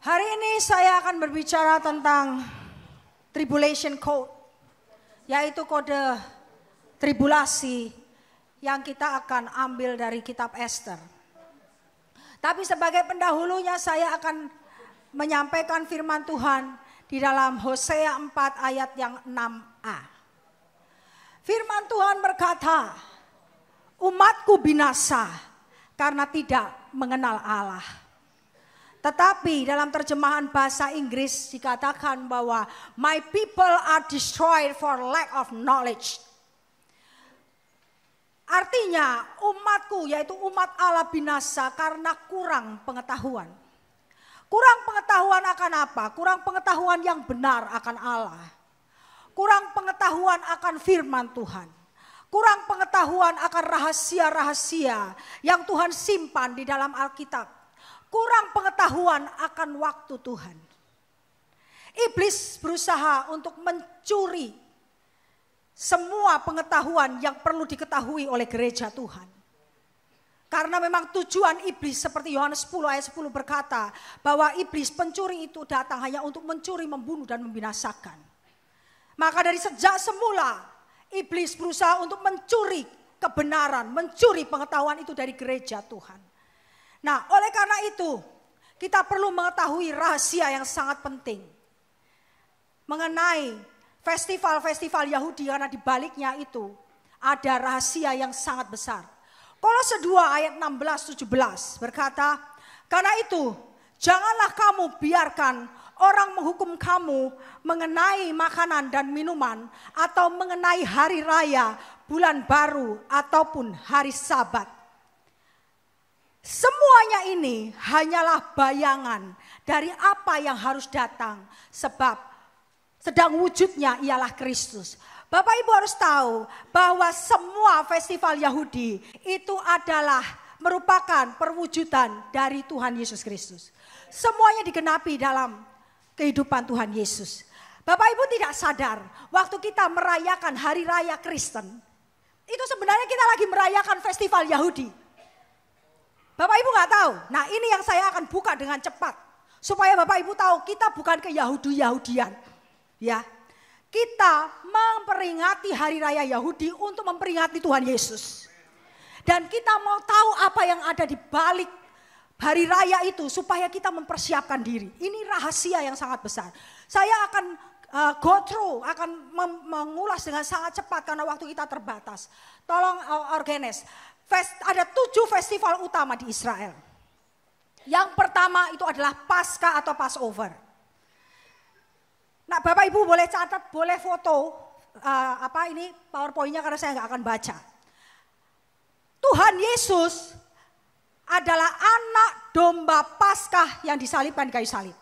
Hari ini saya akan berbicara tentang tribulation code, yaitu kode tribulasi yang kita akan ambil dari kitab Esther. Tapi sebagai pendahulunya saya akan menyampaikan firman Tuhan di dalam Hosea 4 ayat yang 6a. Firman Tuhan berkata, umatku binasa karena tidak mengenal Allah. Tetapi dalam terjemahan bahasa Inggris dikatakan bahwa my people are destroyed for lack of knowledge. Artinya umatku yaitu umat Allah binasa karena kurang pengetahuan. Kurang pengetahuan akan apa? Kurang pengetahuan yang benar akan Allah. Kurang pengetahuan akan firman Tuhan. Kurang pengetahuan akan rahasia-rahasia yang Tuhan simpan di dalam Alkitab. Kurang pengetahuan akan waktu Tuhan. Iblis berusaha untuk mencuri semua pengetahuan yang perlu diketahui oleh gereja Tuhan. Karena memang tujuan iblis seperti Yohanes 10 ayat 10 berkata bahwa iblis pencuri itu datang hanya untuk mencuri, membunuh dan membinasakan. Maka dari sejak semula iblis berusaha untuk mencuri kebenaran, mencuri pengetahuan itu dari gereja Tuhan. Nah, oleh karena itu kita perlu mengetahui rahasia yang sangat penting mengenai festival-festival Yahudi, karena di baliknya itu ada rahasia yang sangat besar. Kolose 2 ayat 16-17 berkata, karena itu janganlah kamu biarkan orang menghukum kamu mengenai makanan dan minuman atau mengenai hari raya, bulan baru ataupun hari Sabat. Semuanya ini hanyalah bayangan dari apa yang harus datang, sebab sedang wujudnya ialah Kristus. Bapak Ibu harus tahu bahwa semua festival Yahudi itu adalah merupakan perwujudan dari Tuhan Yesus Kristus. Semuanya digenapi dalam kehidupan Tuhan Yesus. Bapak Ibu tidak sadar waktu kita merayakan hari raya Kristen, itu sebenarnya kita lagi merayakan festival Yahudi. Bapak Ibu nggak tahu. Nah, ini yang saya akan buka dengan cepat supaya Bapak Ibu tahu kita bukan ke Yahudian, ya. Kita memperingati hari raya Yahudi untuk memperingati Tuhan Yesus. Dan kita mau tahu apa yang ada di balik hari raya itu supaya kita mempersiapkan diri. Ini rahasia yang sangat besar. Saya akan go through, akan mengulas dengan sangat cepat karena waktu kita terbatas. Tolong organize. Ada 7 festival utama di Israel. Yang pertama itu adalah Paskah atau Passover. Nah, Bapak Ibu boleh catat, boleh foto ini PowerPoint-nya karena saya nggak akan baca. Tuhan Yesus adalah anak domba Paskah yang disalibkan di kayu salib.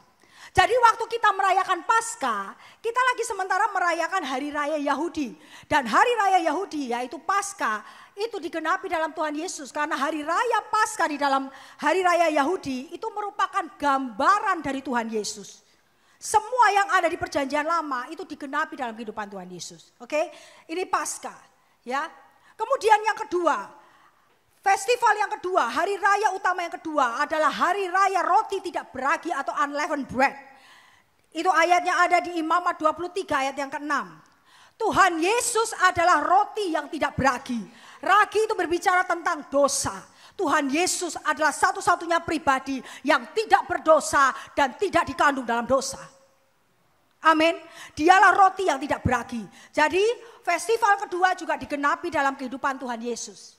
Jadi waktu kita merayakan Paskah, kita lagi sementara merayakan hari raya Yahudi. Dan hari raya Yahudi yaitu Paskah itu digenapi dalam Tuhan Yesus. Karena hari raya Paskah di dalam hari raya Yahudi itu merupakan gambaran dari Tuhan Yesus. Semua yang ada di perjanjian lama itu digenapi dalam kehidupan Tuhan Yesus. Oke, ini Paskah, ya. Kemudian yang kedua, festival yang kedua, hari raya utama yang kedua adalah hari raya roti tidak beragi atau unleavened bread. Itu ayatnya ada di Imamat 23 ayat yang ke-6. Tuhan Yesus adalah roti yang tidak beragi. Ragi itu berbicara tentang dosa. Tuhan Yesus adalah satu-satunya pribadi yang tidak berdosa dan tidak dikandung dalam dosa. Amin. Dialah roti yang tidak beragi. Jadi festival kedua juga digenapi dalam kehidupan Tuhan Yesus.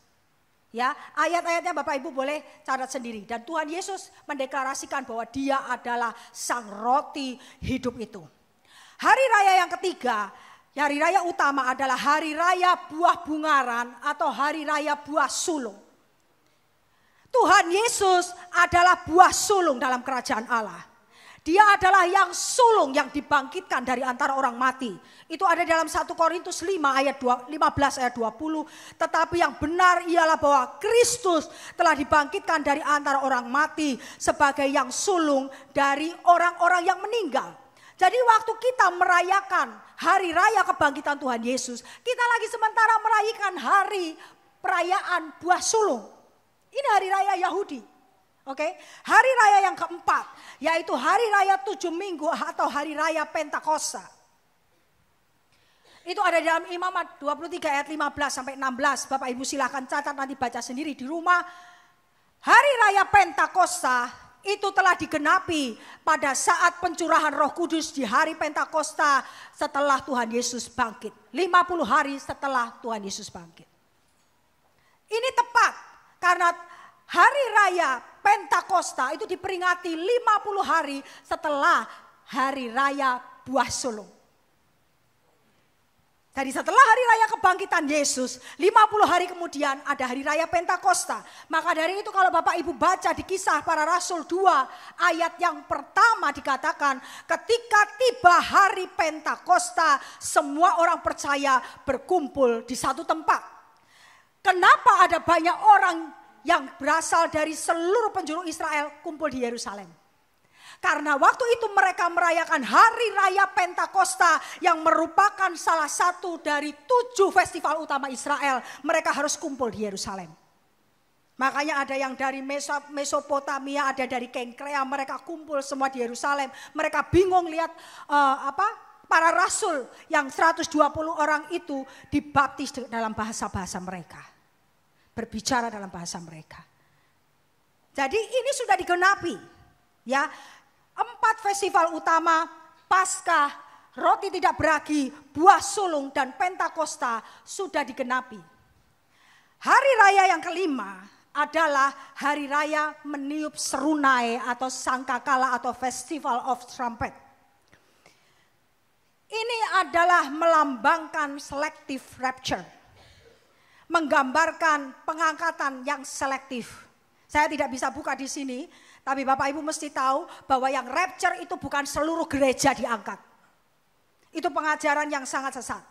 Ya, ayat-ayatnya Bapak Ibu boleh catat sendiri. Dan Tuhan Yesus mendeklarasikan bahwa Dia adalah sang roti hidup itu. Hari raya yang ketiga, hari raya utama adalah hari raya buah bungaran atau hari raya buah sulung. Tuhan Yesus adalah buah sulung dalam kerajaan Allah. Dia adalah yang sulung yang dibangkitkan dari antara orang mati. Itu ada dalam 1 Korintus 5 ayat 15 ayat 20. Tetapi yang benar ialah bahwa Kristus telah dibangkitkan dari antara orang mati sebagai yang sulung dari orang-orang yang meninggal. Jadi waktu kita merayakan hari raya kebangkitan Tuhan Yesus, kita lagi sementara merayakan hari perayaan buah sulung. Ini hari raya Yahudi. Oke, hari raya yang keempat yaitu hari raya 7 minggu atau hari raya Pentakosta. Itu ada dalam Imamat 23 ayat 15 sampai 16. Bapak Ibu silakan catat nanti baca sendiri di rumah. Hari raya Pentakosta itu telah digenapi pada saat pencurahan Roh Kudus di hari Pentakosta setelah Tuhan Yesus bangkit. 50 hari setelah Tuhan Yesus bangkit. Ini tepat karena hari raya Pentakosta itu diperingati 50 hari setelah hari raya Buah Sulung. Jadi setelah hari raya kebangkitan Yesus, 50 hari kemudian ada hari raya Pentakosta. Maka dari itu kalau Bapak Ibu baca di Kisah Para Rasul 2 ayat yang pertama dikatakan ketika tiba hari Pentakosta semua orang percaya berkumpul di satu tempat. Kenapa ada banyak orang yang berasal dari seluruh penjuru Israel kumpul di Yerusalem? Karena waktu itu mereka merayakan hari raya Pentakosta yang merupakan salah satu dari 7 festival utama Israel. Mereka harus kumpul di Yerusalem. Makanya ada yang dari Mesopotamia, ada dari Kengkrea, mereka kumpul semua di Yerusalem. Mereka bingung lihat para rasul yang 120 orang itu dibaptis dalam bahasa-bahasa mereka. Berbicara dalam bahasa mereka. Jadi ini sudah digenapi. Ya, 4 festival utama, Paskah, Roti Tidak Beragi, Buah Sulung, dan Pentakosta sudah digenapi. Hari raya yang kelima adalah hari raya meniup serunai atau sangkakala atau Festival of Trumpet. Ini adalah melambangkan selective rapture. Menggambarkan pengangkatan yang selektif. Saya tidak bisa buka di sini, tapi Bapak Ibu mesti tahu bahwa yang rapture itu bukan seluruh gereja diangkat. Itu pengajaran yang sangat sesat.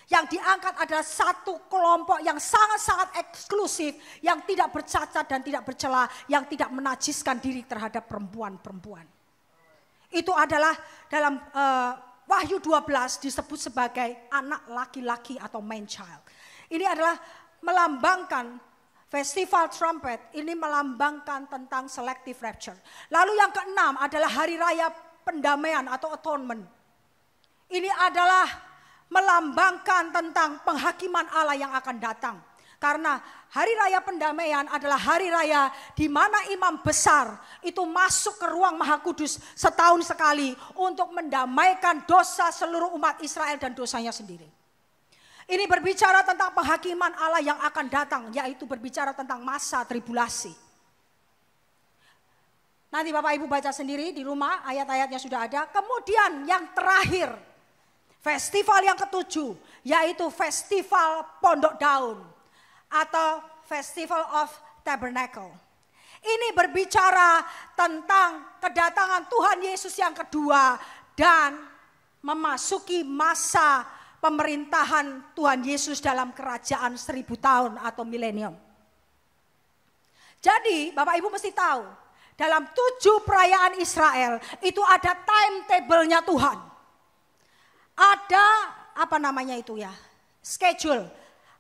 Yang diangkat adalah satu kelompok yang sangat-sangat eksklusif, yang tidak bercacat dan tidak bercela, yang tidak menajiskan diri terhadap perempuan-perempuan. Itu adalah dalam Wahyu 12 disebut sebagai anak laki-laki atau man child. Ini adalah melambangkan Festival Trumpet, ini melambangkan tentang selective rapture. Lalu yang keenam adalah hari raya pendamaian atau atonement. Ini adalah melambangkan tentang penghakiman Allah yang akan datang. Karena hari raya pendamaian adalah hari raya di mana imam besar itu masuk ke ruang Maha Kudus setahun sekali untuk mendamaikan dosa seluruh umat Israel dan dosanya sendiri. Ini berbicara tentang penghakiman Allah yang akan datang, yaitu berbicara tentang masa tribulasi. Nanti Bapak Ibu baca sendiri di rumah, ayat-ayatnya sudah ada. Kemudian yang terakhir, festival yang ketujuh, yaitu Festival Pondok Daun atau Festival of Tabernacle. Ini berbicara tentang kedatangan Tuhan Yesus yang kedua dan memasuki masa pemerintahan Tuhan Yesus dalam kerajaan 1000 tahun atau milenium. Jadi Bapak Ibu mesti tahu, dalam 7 perayaan Israel itu ada timetable-nya Tuhan. Ada schedule.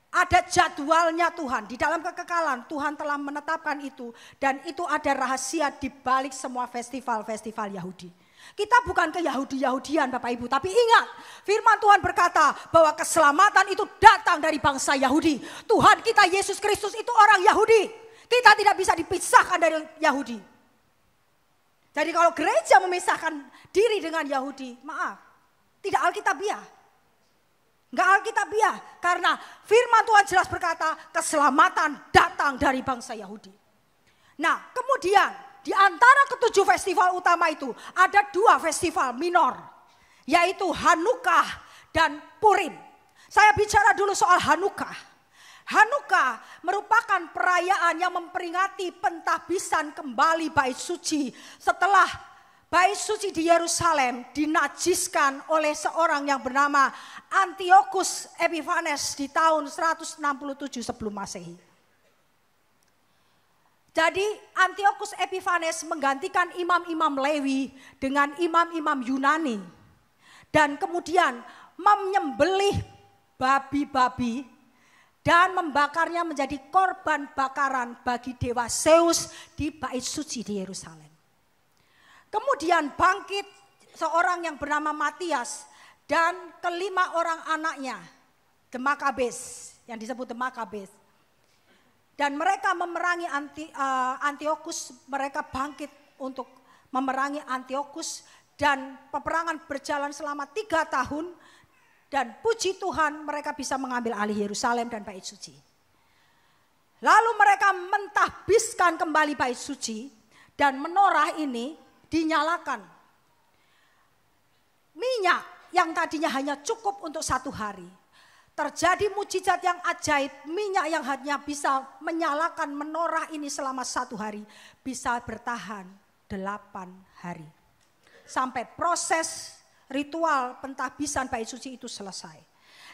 Ada jadwalnya Tuhan. Di dalam kekekalan Tuhan telah menetapkan itu. Dan itu ada rahasia di balik semua festival-festival Yahudi. Kita bukan ke Yahudi-Yahudian Bapak Ibu. Tapi ingat, firman Tuhan berkata bahwa keselamatan itu datang dari bangsa Yahudi. Tuhan kita Yesus Kristus itu orang Yahudi. Kita tidak bisa dipisahkan dari Yahudi. Jadi kalau gereja memisahkan diri dengan Yahudi, maaf, tidak alkitabiah. Enggak alkitabiah. Karena firman Tuhan jelas berkata keselamatan datang dari bangsa Yahudi. Nah kemudian di antara ke-7 festival utama itu ada 2 festival minor, yaitu Hanukkah dan Purim. Saya bicara dulu soal Hanukkah. Hanukkah merupakan perayaan yang memperingati pentahbisan kembali bait suci setelah bait suci di Yerusalem dinajiskan oleh seorang yang bernama Antiochus Epiphanes di tahun 167 sebelum Masehi. Jadi Antiochus Epiphanes menggantikan imam-imam Lewi dengan imam-imam Yunani. Dan kemudian menyembelih babi-babi dan membakarnya menjadi korban bakaran bagi dewa Zeus di bait suci di Yerusalem. Kemudian bangkit seorang yang bernama Matias dan kelima orang anaknya, The Maccabees, yang disebut The Maccabees. Dan mereka memerangi Antiochus, mereka bangkit untuk memerangi Antiochus, dan peperangan berjalan selama 3 tahun. Dan puji Tuhan mereka bisa mengambil alih Yerusalem dan bait suci. Lalu mereka mentahbiskan kembali bait suci dan menorah ini dinyalakan. Minyak yang tadinya hanya cukup untuk 1 hari. Terjadi mujizat yang ajaib, minyak yang hanya bisa menyalakan menorah ini selama 1 hari bisa bertahan 8 hari. Sampai proses ritual pentahbisan bait suci itu selesai.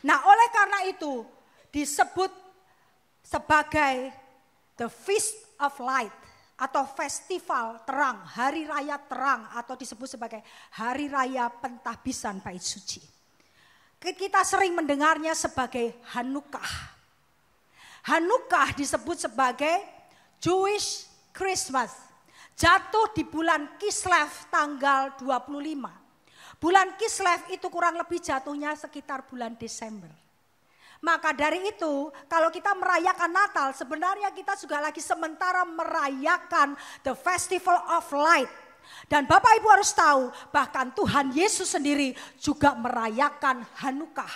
Nah, oleh karena itu disebut sebagai the Feast of Light atau festival terang, hari raya terang, atau disebut sebagai hari raya pentahbisan bait suci. Kita sering mendengarnya sebagai Hanukkah. Hanukkah disebut sebagai Jewish Christmas. Jatuh di bulan Kislev tanggal 25. Bulan Kislev itu kurang lebih jatuhnya sekitar bulan Desember. Maka dari itu kalau kita merayakan Natal sebenarnya kita juga lagi sementara merayakan the Festival of Light. Dan Bapak Ibu harus tahu bahkan Tuhan Yesus sendiri juga merayakan Hanukkah.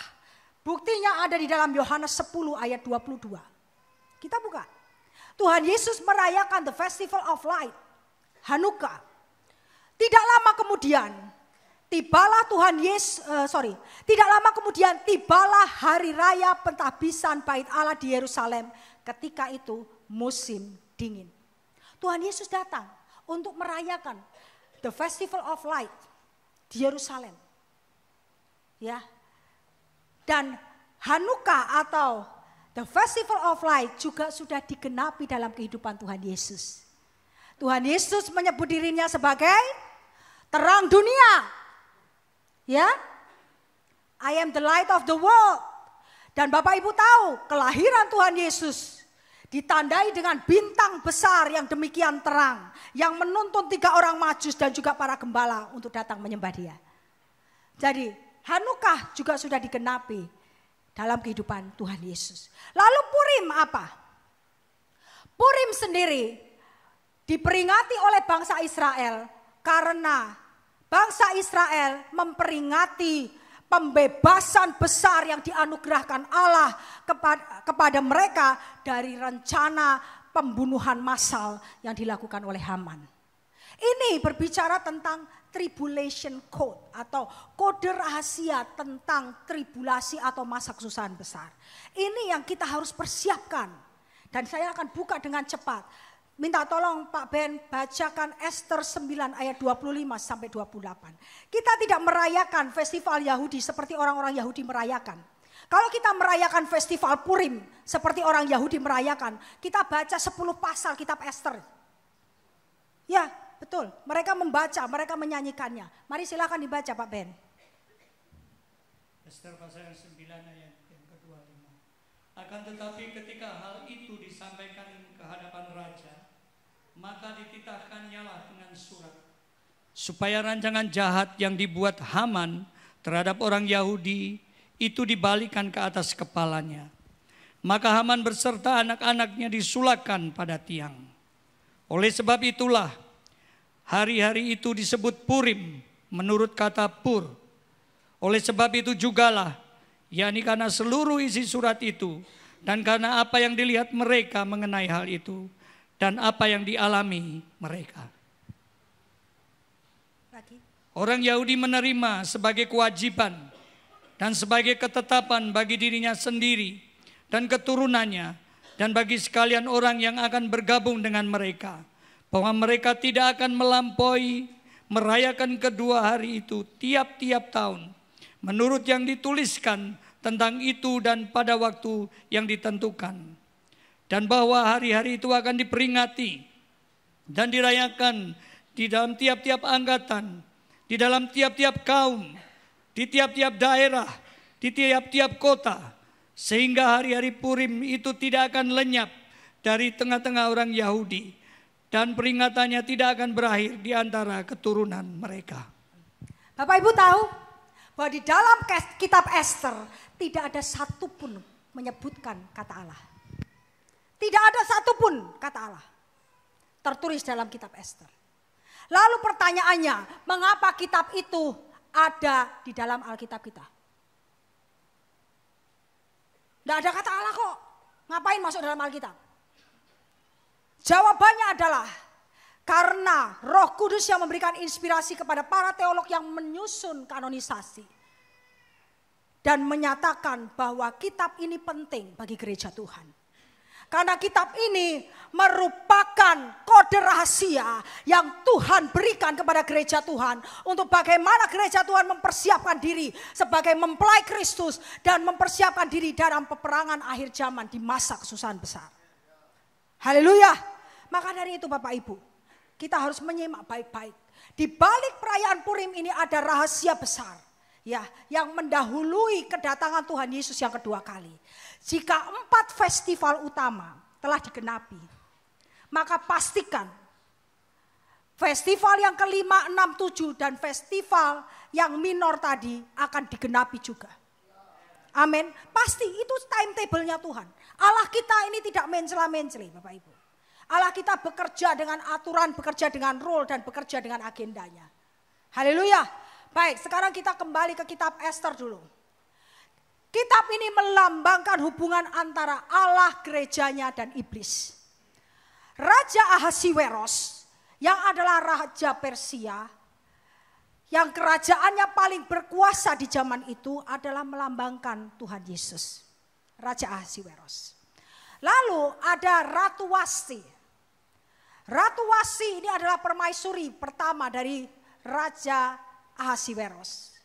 Buktinya ada di dalam Yohanes 10 ayat 22. Kita buka. Tuhan Yesus merayakan the Festival of Light, Hanukkah. Tidak lama kemudian tibalah tidak lama kemudian tibalah hari raya pentahbisan bait Allah di Yerusalem. Ketika itu musim dingin. Tuhan Yesus datang untuk merayakan the Festival of Light di Yerusalem. Ya. Dan Hanukkah atau the Festival of Light juga sudah digenapi dalam kehidupan Tuhan Yesus. Tuhan Yesus menyebut dirinya sebagai terang dunia. Ya, I am the light of the world. Dan Bapak Ibu tahu kelahiran Tuhan Yesus ditandai dengan bintang besar yang demikian terang. Yang menuntun 3 orang Majus dan juga para gembala untuk datang menyembah dia. Jadi Hanukkah juga sudah digenapi dalam kehidupan Tuhan Yesus. Lalu Purim apa? Purim sendiri diperingati oleh bangsa Israel karena bangsa Israel memperingati pembebasan besar yang dianugerahkan Allah kepada mereka dari rencana pembunuhan massal yang dilakukan oleh Haman. Ini berbicara tentang tribulation code atau kode rahasia tentang tribulasi atau masa kesusahan besar. Ini yang kita harus persiapkan. Dan saya akan buka dengan cepat. Minta tolong Pak Ben bacakan Ester 9 ayat 25 sampai 28. Kita tidak merayakan festival Yahudi seperti orang-orang Yahudi merayakan. Kalau kita merayakan festival Purim seperti orang Yahudi merayakan, kita baca 10 pasal kitab Ester. Ya, betul. Mereka membaca, mereka menyanyikannya. Mari silakan dibaca Pak Ben. Ester pasal 9 ayat yang ke-25. Akan tetapi ketika hal itu disampaikan ke hadapan raja, maka dititahkannyalah dengan surat supaya rancangan jahat yang dibuat Haman terhadap orang Yahudi itu dibalikan ke atas kepalanya. Maka Haman berserta anak-anaknya disulakkan pada tiang. Oleh sebab itulah hari-hari itu disebut Purim menurut kata Pur. Oleh sebab itu jugalah, yakni karena seluruh isi surat itu dan karena apa yang dilihat mereka mengenai hal itu dan apa yang dialami mereka. Orang Yahudi menerima sebagai kewajiban dan sebagai ketetapan bagi dirinya sendiri dan keturunannya dan bagi sekalian orang yang akan bergabung dengan mereka, bahwa mereka tidak akan melampaui merayakan kedua hari itu tiap-tiap tahun menurut yang dituliskan tentang itu dan pada waktu yang ditentukan. Dan bahwa hari-hari itu akan diperingati dan dirayakan di dalam tiap-tiap angkatan, di dalam tiap-tiap kaum, di tiap-tiap daerah, di tiap-tiap kota, Sehingga hari-hari Purim itu tidak akan lenyap dari tengah-tengah orang Yahudi. Dan peringatannya tidak akan berakhir di antara keturunan mereka. Bapak Ibu tahu bahwa di dalam kitab Ester tidak ada satupun menyebutkan kata Allah. Tidak ada satupun kata Allah tertulis dalam kitab Ester. Lalu pertanyaannya, mengapa kitab itu ada di dalam Alkitab kita? Tidak ada kata Allah kok, ngapain masuk dalam Alkitab? Jawabannya adalah karena Roh Kudus yang memberikan inspirasi kepada para teolog yang menyusun kanonisasi dan menyatakan bahwa kitab ini penting bagi gereja Tuhan. Karena kitab ini merupakan kode rahasia yang Tuhan berikan kepada gereja Tuhan untuk bagaimana gereja Tuhan mempersiapkan diri sebagai mempelai Kristus dan mempersiapkan diri dalam peperangan akhir zaman di masa kesusahan besar. Haleluya. Maka dari itu Bapak Ibu, kita harus menyimak baik-baik. Di balik perayaan Purim ini ada rahasia besar, ya, yang mendahului kedatangan Tuhan Yesus yang kedua kali. Jika 4 festival utama telah digenapi, maka pastikan festival yang kelima, 6, 7 dan festival yang minor tadi akan digenapi juga. Amin. Pasti itu timetable-nya Tuhan. Allah kita ini tidak mencela-menceli Bapak Ibu. Allah kita bekerja dengan aturan, bekerja dengan rule dan bekerja dengan agendanya. Haleluya. Baik, sekarang kita kembali ke kitab Ester dulu. Kitab ini melambangkan hubungan antara Allah, gerejanya, dan iblis. Raja Ahasiweros yang adalah raja Persia, yang kerajaannya paling berkuasa di zaman itu adalah melambangkan Tuhan Yesus. Raja Ahasiweros. Lalu ada Ratu Wasti. Ratu Wasti ini adalah permaisuri pertama dari Raja Ahasiweros.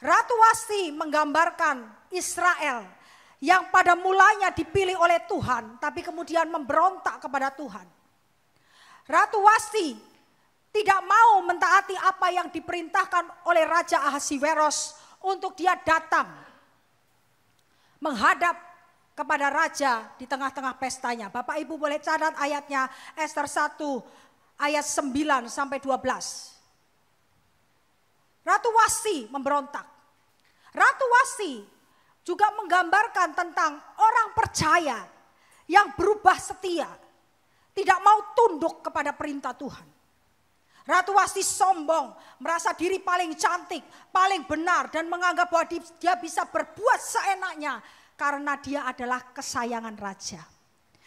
Ratu Wasti menggambarkan Israel yang pada mulanya dipilih oleh Tuhan tapi kemudian memberontak kepada Tuhan. Ratu Wasti tidak mau mentaati apa yang diperintahkan oleh Raja Ahasiweros untuk dia datang menghadap kepada raja di tengah-tengah pestanya. Bapak Ibu boleh catat ayatnya Ester 1 ayat 9 sampai 12. Ratu Wasti memberontak. Ratu Wasti juga menggambarkan tentang orang percaya yang berubah setia, tidak mau tunduk kepada perintah Tuhan. Ratu Wasti sombong, merasa diri paling cantik, paling benar dan menganggap bahwa dia bisa berbuat seenaknya karena dia adalah kesayangan raja.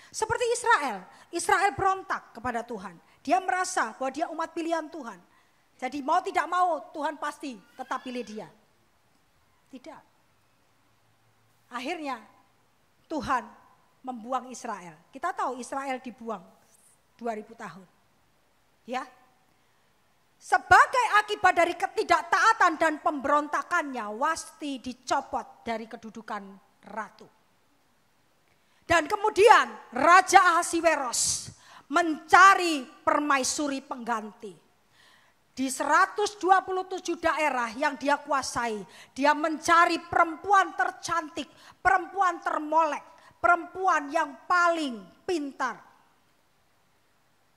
Seperti Israel, Israel berontak kepada Tuhan. Dia merasa bahwa dia umat pilihan Tuhan. Jadi mau tidak mau Tuhan pasti tetap pilih dia. Tidak. Akhirnya Tuhan membuang Israel. Kita tahu Israel dibuang 2000 tahun. Ya. Sebagai akibat dari ketidaktaatan dan pemberontakannya, Wasti dicopot dari kedudukan ratu. Dan kemudian Raja Ahasiweros mencari permaisuri pengganti. Di 127 daerah yang dia kuasai, dia mencari perempuan tercantik, perempuan termolek, perempuan yang paling pintar.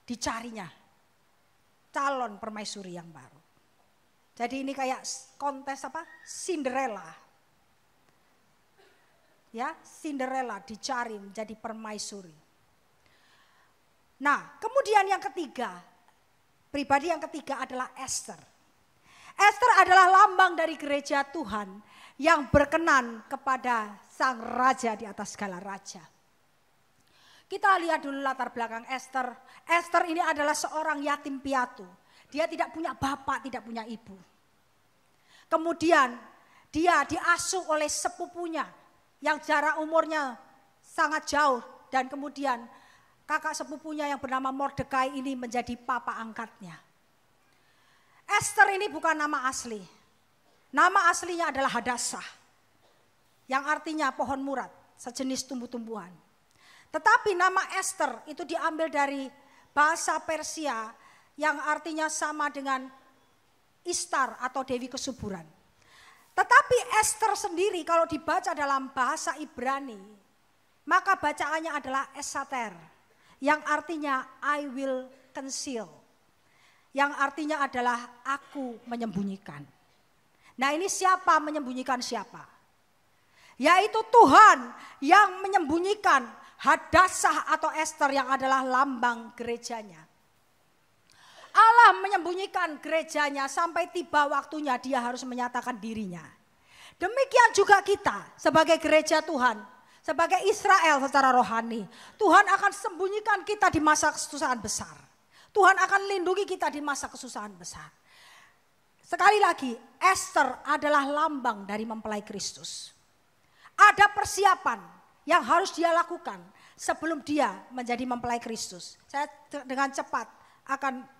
Dicarinya calon permaisuri yang baru. Jadi ini kayak kontes apa? Cinderella. Ya, Cinderella dicari menjadi permaisuri. Nah, kemudian yang ketiga, pribadi yang ketiga adalah Ester. Ester adalah lambang dari gereja Tuhan yang berkenan kepada sang raja di atas segala raja. Kita lihat dulu latar belakang Ester. Ester ini adalah seorang yatim piatu. Dia tidak punya bapak, tidak punya ibu. Kemudian dia diasuh oleh sepupunya yang jarak umurnya sangat jauh. Dan kemudian kakak sepupunya yang bernama Mordekai ini menjadi papa angkatnya. Ester ini bukan nama asli. Nama aslinya adalah Hadassah. Yang artinya pohon murad, sejenis tumbuh-tumbuhan. Tetapi nama Ester itu diambil dari bahasa Persia yang artinya sama dengan Istar atau Dewi Kesuburan. Tetapi Esther sendiri kalau dibaca dalam bahasa Ibrani, maka bacaannya adalah esater, yang artinya I will conceal, yang artinya adalah aku menyembunyikan. Nah, ini siapa menyembunyikan siapa? Yaitu Tuhan yang menyembunyikan Hadassah atau Esther yang adalah lambang gerejanya. Allah menyembunyikan gerejanya sampai tiba waktunya dia harus menyatakan dirinya. Demikian juga kita sebagai gereja Tuhan, sebagai Israel secara rohani. Tuhan akan sembunyikan kita di masa kesusahan besar. Tuhan akan lindungi kita di masa kesusahan besar. Sekali lagi, Esther adalah lambang dari mempelai Kristus. Ada persiapan yang harus dia lakukan sebelum dia menjadi mempelai Kristus. Saya dengan cepat akan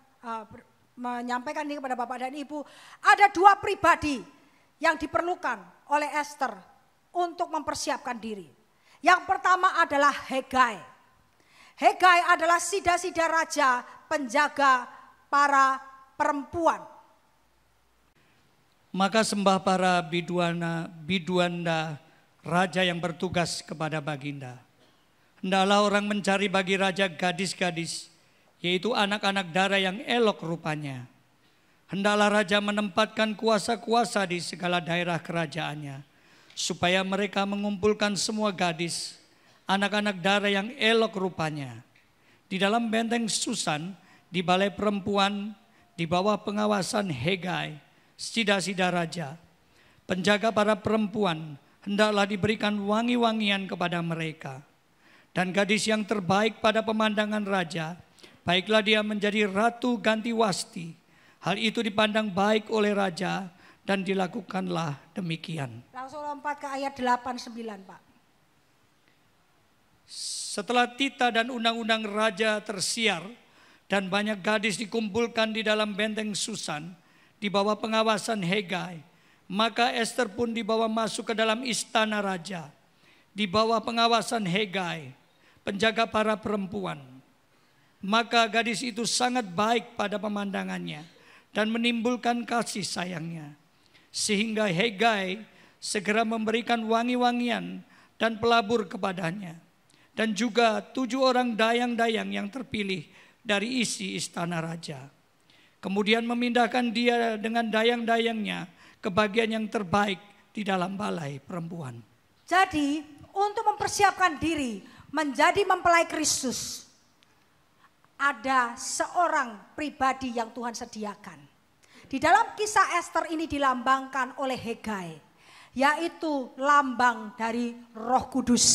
menyampaikan ini kepada Bapak dan Ibu. Ada 2 pribadi yang diperlukan oleh Esther untuk mempersiapkan diri. Yang pertama adalah Hegai. Hegai adalah sida-sida raja penjaga para perempuan. Maka sembah para biduanda raja yang bertugas kepada baginda. Hendaklah orang mencari bagi raja gadis-gadis, yaitu anak-anak dara yang elok rupanya. Hendaklah raja menempatkan kuasa-kuasa di segala daerah kerajaannya, supaya mereka mengumpulkan semua gadis, anak-anak dara yang elok rupanya. Di dalam benteng Susan, di balai perempuan, di bawah pengawasan Hegai, sida-sida raja, penjaga para perempuan, hendaklah diberikan wangi-wangian kepada mereka. Dan gadis yang terbaik pada pemandangan raja, baiklah dia menjadi ratu ganti wasti. Hal itu dipandang baik oleh raja dan dilakukanlah demikian. Langsung lompat ke ayat 8-9, Pak. Setelah tita dan undang-undang raja tersiar dan banyak gadis dikumpulkan di dalam benteng Susan di bawah pengawasan Hegai, maka Esther pun dibawa masuk ke dalam istana raja di bawah pengawasan Hegai, penjaga para perempuan. Maka gadis itu sangat baik pada pemandangannya dan menimbulkan kasih sayangnya, sehingga Hegai segera memberikan wangi-wangian dan pelabur kepadanya, dan juga 7 orang dayang-dayang yang terpilih dari isi istana raja. Kemudian memindahkan dia dengan dayang-dayangnya ke bagian yang terbaik di dalam balai perempuan. Jadi untuk mempersiapkan diri menjadi mempelai Kristus, ada seorang pribadi yang Tuhan sediakan. Di dalam kisah Esther ini dilambangkan oleh Hegai, yaitu lambang dari Roh Kudus.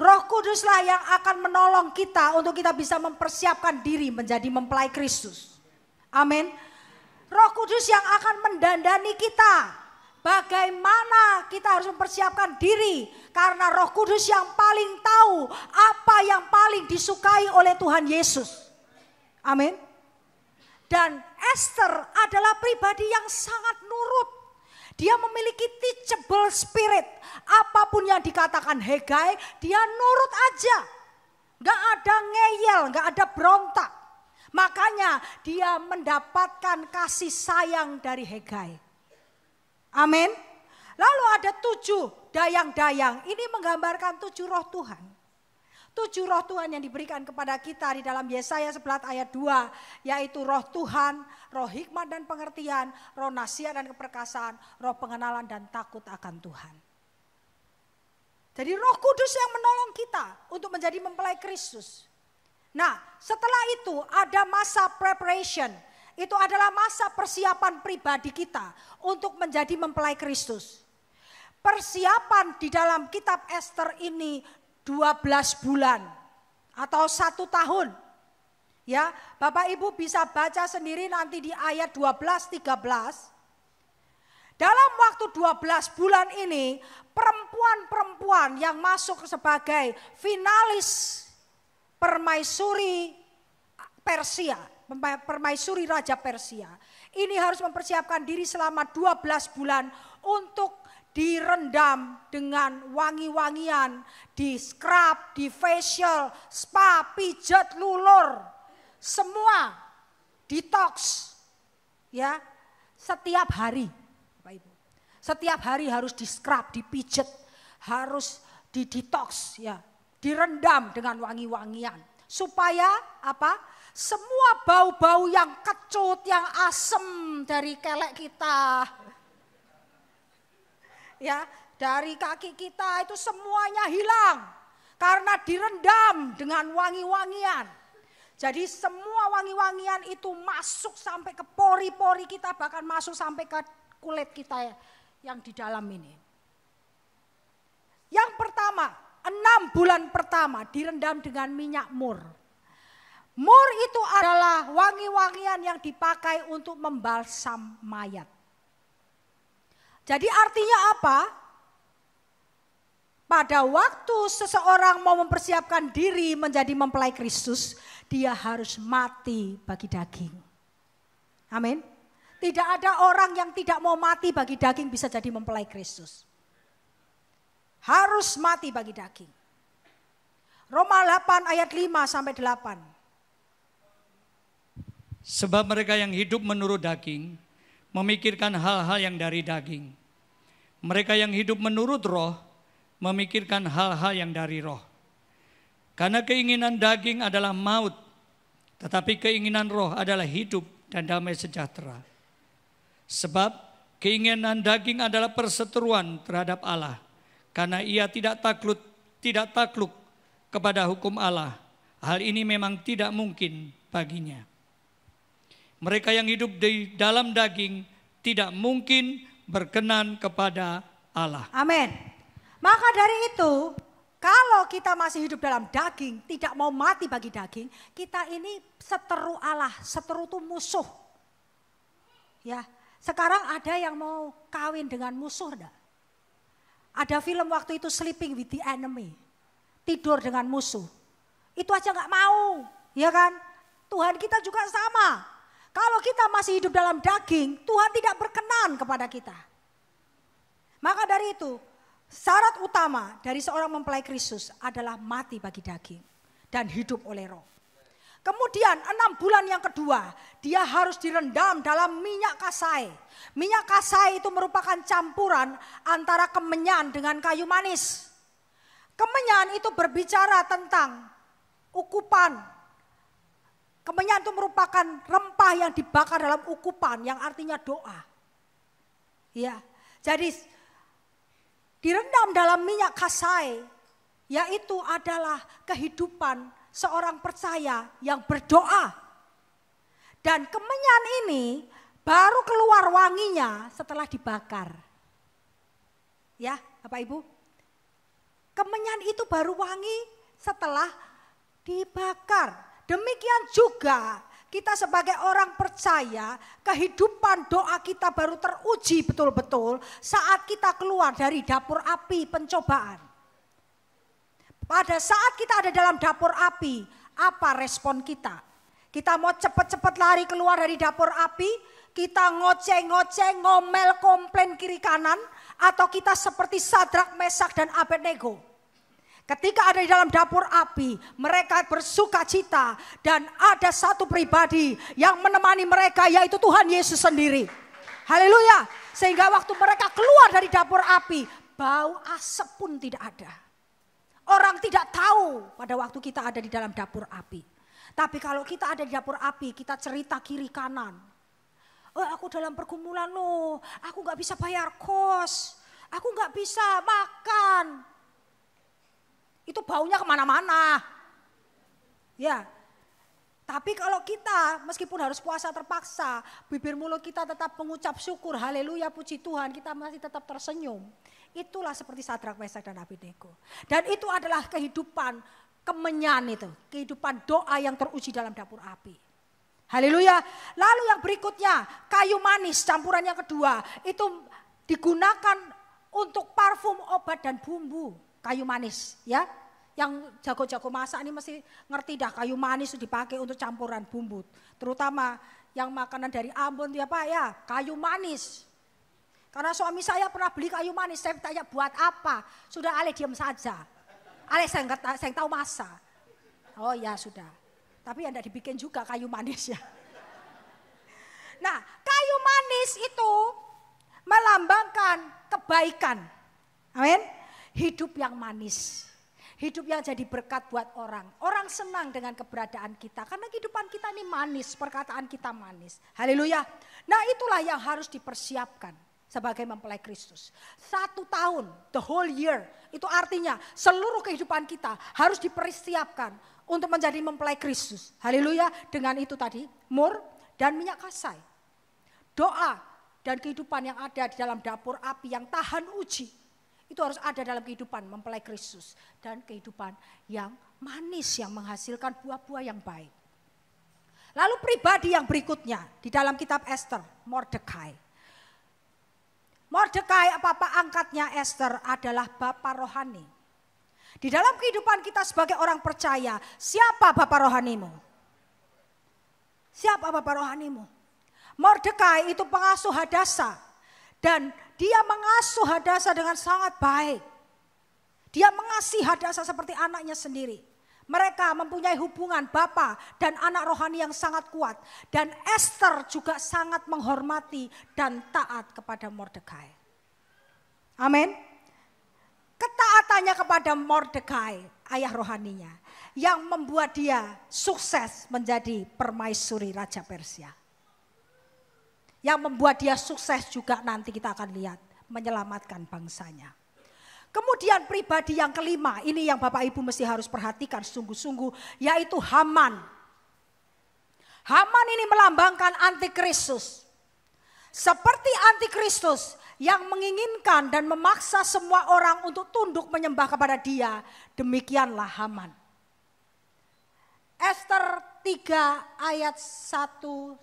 Roh Kuduslah yang akan menolong kita untuk kita bisa mempersiapkan diri menjadi mempelai Kristus. Amin. Roh Kudus yang akan mendandani kita. Bagaimana kita harus mempersiapkan diri. Karena Roh Kudus yang paling tahu apa yang paling disukai oleh Tuhan Yesus. Amin. Dan Esther adalah pribadi yang sangat nurut. Dia memiliki teachable spirit. Apapun yang dikatakan Hegai, dia nurut aja. Gak ada ngeyel, gak ada berontak. Makanya dia mendapatkan kasih sayang dari Hegai. Amin. Lalu ada 7 dayang-dayang. Ini menggambarkan 7 roh Tuhan. 7 roh Tuhan yang diberikan kepada kita di dalam Yesaya 11 ayat 2. Yaitu roh Tuhan, roh hikmat dan pengertian, roh nasihat dan keperkasaan, roh pengenalan dan takut akan Tuhan. Jadi Roh Kudus yang menolong kita untuk menjadi mempelai Kristus. Nah, setelah itu ada masa preparation. Itu adalah masa persiapan pribadi kita untuk menjadi mempelai Kristus. Persiapan di dalam kitab Esther ini 12 bulan atau 1 tahun. Ya, Bapak Ibu bisa baca sendiri nanti di ayat 12-13. Dalam waktu 12 bulan ini, perempuan-perempuan yang masuk sebagai finalis permaisuri Persia, permaisuri Raja Persia, ini harus mempersiapkan diri selama 12 bulan untuk direndam dengan wangi-wangian, di scrub, di facial, spa, pijat, lulur, semua detox ya setiap hari, Bapak Ibu. Setiap hari harus di-scrub, dipijet, harus di-detox ya, direndam dengan wangi-wangian. Supaya apa? Semua bau-bau yang kecut, yang asem dari kelek kita, ya, dari kaki kita itu semuanya hilang karena direndam dengan wangi-wangian. Jadi semua wangi-wangian itu masuk sampai ke pori-pori kita, bahkan masuk sampai ke kulit kita yang di dalam ini. Yang pertama, 6 bulan pertama direndam dengan minyak mur. Mur itu adalah wangi-wangian yang dipakai untuk membalsam mayat. Jadi artinya apa? Pada waktu seseorang mau mempersiapkan diri menjadi mempelai Kristus, dia harus mati bagi daging. Amin. Tidak ada orang yang tidak mau mati bagi daging bisa jadi mempelai Kristus. Harus mati bagi daging. Roma 8 ayat 5 sampai 8. Sebab mereka yang hidup menurut daging memikirkan hal-hal yang dari daging. Mereka yang hidup menurut roh memikirkan hal-hal yang dari roh. Karena keinginan daging adalah maut, tetapi keinginan roh adalah hidup dan damai sejahtera. Sebab keinginan daging adalah perseteruan terhadap Allah, karena ia tidak takluk kepada hukum Allah. Hal ini memang tidak mungkin baginya. Mereka yang hidup di dalam daging tidak mungkin berkenan kepada Allah. Amin. Maka dari itu, kalau kita masih hidup dalam daging, tidak mau mati bagi daging, kita ini seteru Allah, seteru itu musuh. Ya, sekarang ada yang mau kawin dengan musuh enggak? Ada film waktu itu Sleeping with the Enemy, tidur dengan musuh. Itu aja nggak mau, ya kan? Tuhan kita juga sama. Kalau kita masih hidup dalam daging, Tuhan tidak berkenan kepada kita. Maka dari itu, syarat utama dari seorang mempelai Kristus adalah mati bagi daging dan hidup oleh roh. Kemudian 6 bulan yang kedua, dia harus direndam dalam minyak kasai. Minyak kasai itu merupakan campuran antara kemenyan dengan kayu manis. Kemenyan itu berbicara tentang ukupan. Kemenyan itu merupakan rempah yang dibakar dalam ukupan yang artinya doa. Ya, jadi direndam dalam minyak kasai, yaitu adalah kehidupan seorang percaya yang berdoa. Dan kemenyan ini baru keluar wanginya setelah dibakar. Ya, Bapak Ibu. Kemenyan itu baru wangi setelah dibakar. Demikian juga kita sebagai orang percaya, kehidupan doa kita baru teruji betul-betul saat kita keluar dari dapur api pencobaan. Pada saat kita ada dalam dapur api, apa respon kita? Kita mau cepat-cepat lari keluar dari dapur api, kita ngoceh-ngoceh, ngomel, komplain kiri kanan, atau kita seperti Sadrak, Mesak, dan Abednego. Ketika ada di dalam dapur api, mereka bersuka cita dan ada satu pribadi yang menemani mereka, yaitu Tuhan Yesus sendiri. Haleluya. Sehingga waktu mereka keluar dari dapur api, bau asap pun tidak ada. Orang tidak tahu pada waktu kita ada di dalam dapur api. Tapi kalau kita ada di dapur api, kita cerita kiri kanan. Oh, aku dalam pergumulan loh, aku gak bisa bayar kos, aku gak bisa makan. Itu baunya kemana-mana. Ya, tapi kalau kita meskipun harus puasa terpaksa, bibir mulut kita tetap mengucap syukur, haleluya, puji Tuhan, kita masih tetap tersenyum. Itulah seperti Sadrak, Mesak, dan Abednego. Dan itu adalah kehidupan kemenyan itu, kehidupan doa yang teruji dalam dapur api. Haleluya. Lalu yang berikutnya, kayu manis campuran yang kedua, itu digunakan untuk parfum, obat, dan bumbu. Kayu manis, ya. Yang jago-jago masak ini mesti ngerti dah, kayu manis itu dipakai untuk campuran bumbu. Terutama yang makanan dari Ambon ya Pak ya, kayu manis. Karena suami saya pernah beli kayu manis, saya tanya buat apa? Sudah Ale diam saja. Ale saya tahu masak. Oh ya sudah. Tapi ya enggak dibikin juga kayu manis ya. Nah, kayu manis itu melambangkan kebaikan. Amin. Hidup yang manis. Hidup yang jadi berkat buat orang. Orang senang dengan keberadaan kita. Karena kehidupan kita ini manis, perkataan kita manis. Haleluya. Nah itulah yang harus dipersiapkan sebagai mempelai Kristus. 1 tahun, the whole year. Itu artinya seluruh kehidupan kita harus dipersiapkan untuk menjadi mempelai Kristus. Haleluya. Dengan itu tadi, mur dan minyak kasai. Doa dan kehidupan yang ada di dalam dapur api yang tahan uji. Itu harus ada dalam kehidupan mempelai Kristus. Dan kehidupan yang manis yang menghasilkan buah-buah yang baik. Lalu pribadi yang berikutnya di dalam kitab Esther, Mordekai. Mordekai apa-apa angkatnya Esther adalah bapa rohani. Di dalam kehidupan kita sebagai orang percaya, siapa bapa rohanimu? Siapa bapa rohanimu? Mordekai itu pengasuh Hadasa. Dan dia mengasuh Hadasa dengan sangat baik. Dia mengasihi Hadasa seperti anaknya sendiri. Mereka mempunyai hubungan bapa dan anak rohani yang sangat kuat. Dan Esther juga sangat menghormati dan taat kepada Mordekai. Amin. Ketaatannya kepada Mordekai, ayah rohaninya, yang membuat dia sukses menjadi permaisuri Raja Persia. Yang membuat dia sukses juga nanti kita akan lihat menyelamatkan bangsanya. Kemudian pribadi yang kelima, ini yang Bapak Ibu mesti harus perhatikan sungguh-sungguh, yaitu Haman. Haman ini melambangkan antikristus. Seperti antikristus yang menginginkan dan memaksa semua orang untuk tunduk menyembah kepada dia, demikianlah Haman. Esther 3 ayat 1-2.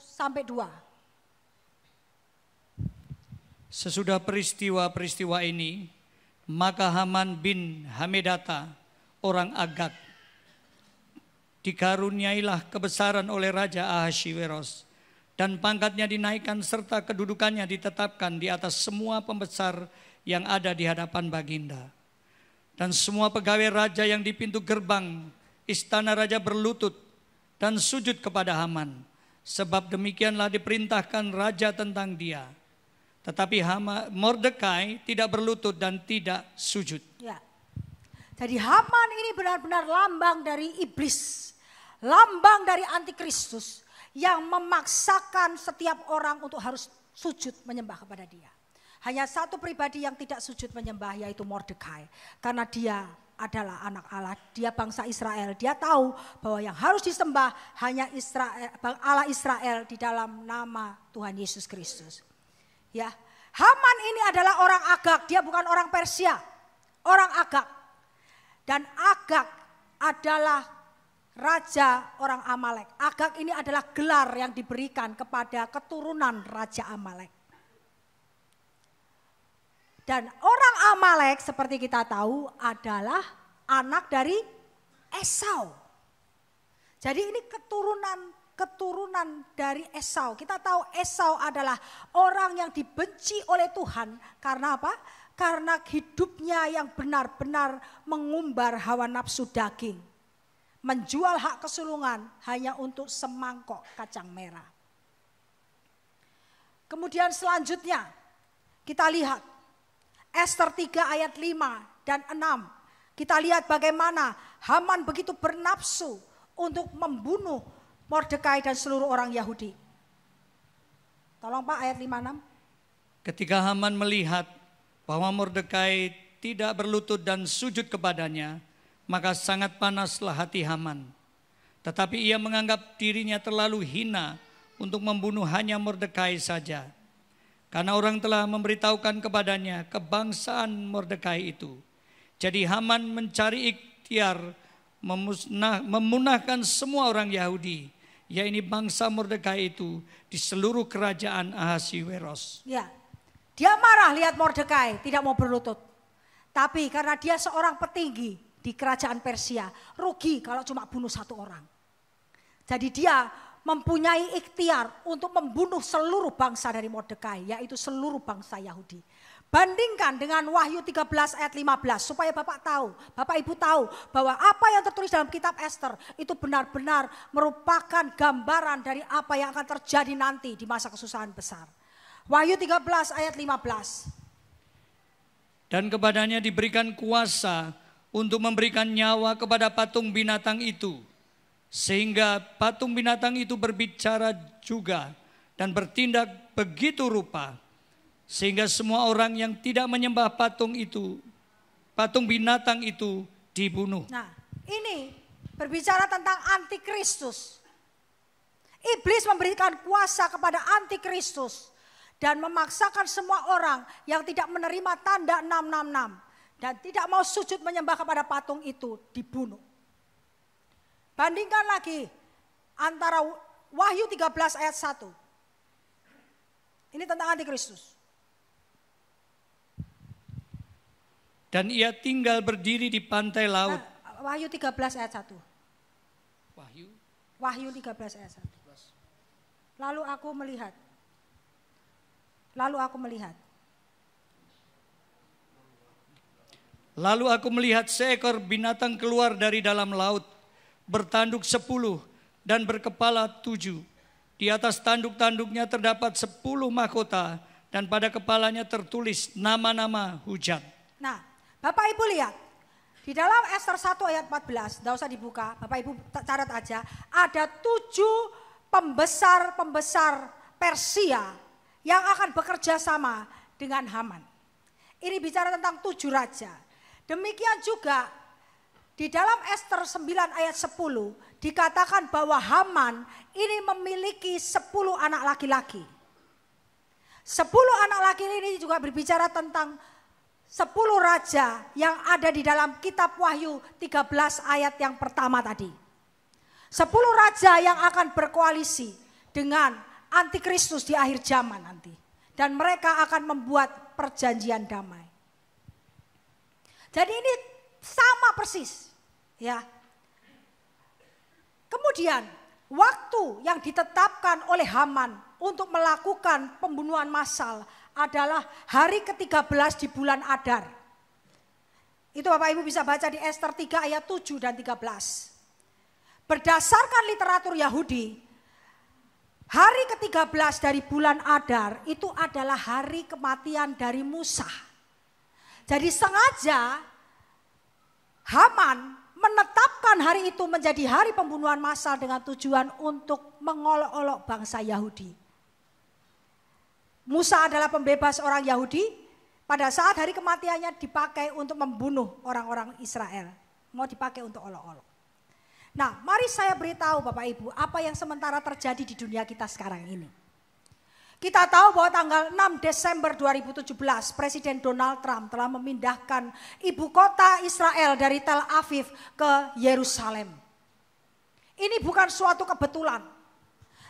Sesudah peristiwa-peristiwa ini, maka Haman bin Hamedata, orang Agag, dikaruniailah kebesaran oleh Raja Ahasiweros, dan pangkatnya dinaikkan serta kedudukannya ditetapkan di atas semua pembesar yang ada di hadapan Baginda. Dan semua pegawai raja yang di pintu gerbang istana raja berlutut dan sujud kepada Haman, sebab demikianlah diperintahkan raja tentang dia. Tetapi Mordekai tidak berlutut dan tidak sujud. Ya. Jadi Haman ini benar-benar lambang dari iblis. Lambang dari antikristus yang memaksakan setiap orang untuk harus sujud menyembah kepada dia. Hanya satu pribadi yang tidak sujud menyembah, yaitu Mordekai. Karena dia adalah anak Allah, dia bangsa Israel. Dia tahu bahwa yang harus disembah hanya Israel, Allah Israel di dalam nama Tuhan Yesus Kristus. Ya, Haman ini adalah orang Agag, dia bukan orang Persia, orang Agag. Dan Agag adalah raja orang Amalek. Agag ini adalah gelar yang diberikan kepada keturunan Raja Amalek. Dan orang Amalek seperti kita tahu adalah anak dari Esau. Jadi ini keturunan dari Esau. Kita tahu Esau adalah orang yang dibenci oleh Tuhan. Karena apa? Karena hidupnya yang benar-benar mengumbar hawa nafsu daging. Menjual hak kesulungan hanya untuk semangkok kacang merah. Kemudian selanjutnya kita lihat Esther 3 ayat 5 dan 6. Kita lihat bagaimana Haman begitu bernafsu untuk membunuh Mordekai dan seluruh orang Yahudi. Tolong Pak, ayat 5-6. Ketika Haman melihat bahwa Mordekai tidak berlutut dan sujud kepadanya, maka sangat panaslah hati Haman. Tetapi ia menganggap dirinya terlalu hina untuk membunuh hanya Mordekai saja. Karena orang telah memberitahukan kepadanya kebangsaan Mordekai itu. Jadi Haman mencari ikhtiar memunahkan semua orang Yahudi, yaitu bangsa Mordekai itu, di seluruh kerajaan Ahasiweros. Ya, dia marah lihat Mordekai tidak mau berlutut. Tapi karena dia seorang petinggi di kerajaan Persia, rugi kalau cuma bunuh satu orang. Jadi dia mempunyai ikhtiar untuk membunuh seluruh bangsa dari Mordekai, yaitu seluruh bangsa Yahudi. Bandingkan dengan Wahyu 13 ayat 15 supaya Bapak Ibu tahu bahwa apa yang tertulis dalam kitab Esther itu benar-benar merupakan gambaran dari apa yang akan terjadi nanti di masa kesusahan besar. Wahyu 13 ayat 15. Dan kepadanya diberikan kuasa untuk memberikan nyawa kepada patung binatang itu. Sehingga patung binatang itu berbicara juga dan bertindak begitu rupa. Sehingga semua orang yang tidak menyembah patung binatang itu dibunuh. Nah, ini berbicara tentang antikristus. Iblis memberikan kuasa kepada antikristus dan memaksakan semua orang yang tidak menerima tanda 666 dan tidak mau sujud menyembah kepada patung itu dibunuh. Bandingkan lagi antara Wahyu 13 ayat 1. Ini tentang antikristus. Dan ia tinggal berdiri di pantai laut. Wahyu 13 ayat 1. Wahyu 13 ayat 1. Lalu aku melihat seekor binatang keluar dari dalam laut, bertanduk 10 dan berkepala 7. Di atas tanduk-tanduknya terdapat 10 mahkota dan pada kepalanya tertulis nama-nama hujat. Nah, Bapak Ibu lihat, di dalam Ester 1 ayat 14, tidak usah dibuka, Bapak Ibu catat aja, ada 7 pembesar-pembesar Persia yang akan bekerja sama dengan Haman. Ini bicara tentang 7 raja. Demikian juga di dalam Ester 9 ayat 10 dikatakan bahwa Haman ini memiliki 10 anak laki-laki. 10 anak laki ini juga berbicara tentang 10 raja yang ada di dalam kitab Wahyu 13 ayat yang pertama tadi. 10 raja yang akan berkoalisi dengan antikristus di akhir zaman nanti. Dan mereka akan membuat perjanjian damai. Jadi ini sama persis. Ya. Kemudian waktu yang ditetapkan oleh Haman untuk melakukan pembunuhan massal adalah hari ke-13 di bulan Adar. Itu Bapak Ibu bisa baca di Ester 3 ayat 7 dan 13. Berdasarkan literatur Yahudi, hari ke-13 dari bulan Adar itu adalah hari kematian dari Musa. Jadi sengaja Haman menetapkan hari itu menjadi hari pembunuhan massal dengan tujuan untuk mengolok-olok bangsa Yahudi. Musa adalah pembebas orang Yahudi, pada saat hari kematiannya dipakai untuk membunuh orang-orang Israel. Mau dipakai untuk olok-olok. Nah, mari saya beritahu Bapak Ibu apa yang sementara terjadi di dunia kita sekarang ini. Kita tahu bahwa tanggal 6 Desember 2017 Presiden Donald Trump telah memindahkan ibu kota Israel dari Tel Aviv ke Yerusalem. Ini bukan suatu kebetulan,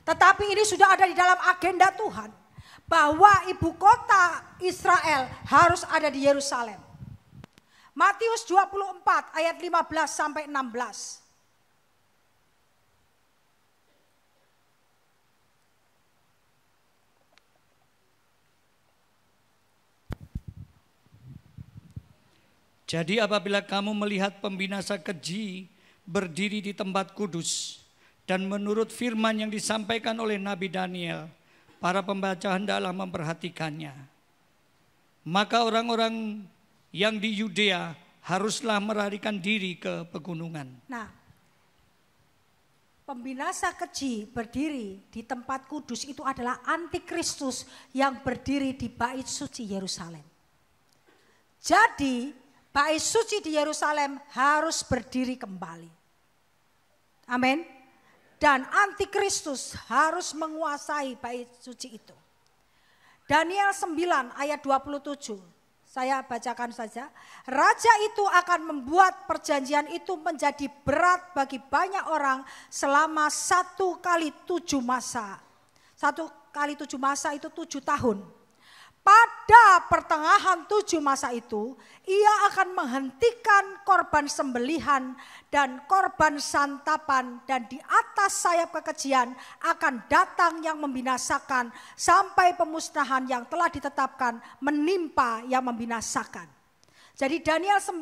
tetapi ini sudah ada di dalam agenda Tuhan bahwa ibu kota Israel harus ada di Yerusalem. Matius 24 ayat 15 sampai 16. Jadi apabila kamu melihat pembinasa keji berdiri di tempat kudus dan menurut firman yang disampaikan oleh Nabi Daniel, para pembaca hendaklah memperhatikannya. Maka orang-orang yang di Yudea haruslah melarikan diri ke pegunungan. Nah, pembinasa keji berdiri di tempat kudus itu adalah antikristus yang berdiri di bait suci Yerusalem. Jadi bait suci di Yerusalem harus berdiri kembali. Amin. Dan antikristus harus menguasai bait suci itu. Daniel 9 ayat 27. Saya bacakan saja. Raja itu akan membuat perjanjian itu menjadi berat bagi banyak orang selama 1 kali 7 masa. 1 kali 7 masa itu 7 tahun. Pada pertengahan 7 masa itu, ia akan menghentikan korban sembelihan dan korban santapan, dan di atas sayap kekejian akan datang yang membinasakan sampai pemusnahan yang telah ditetapkan menimpa yang membinasakan. Jadi Daniel 9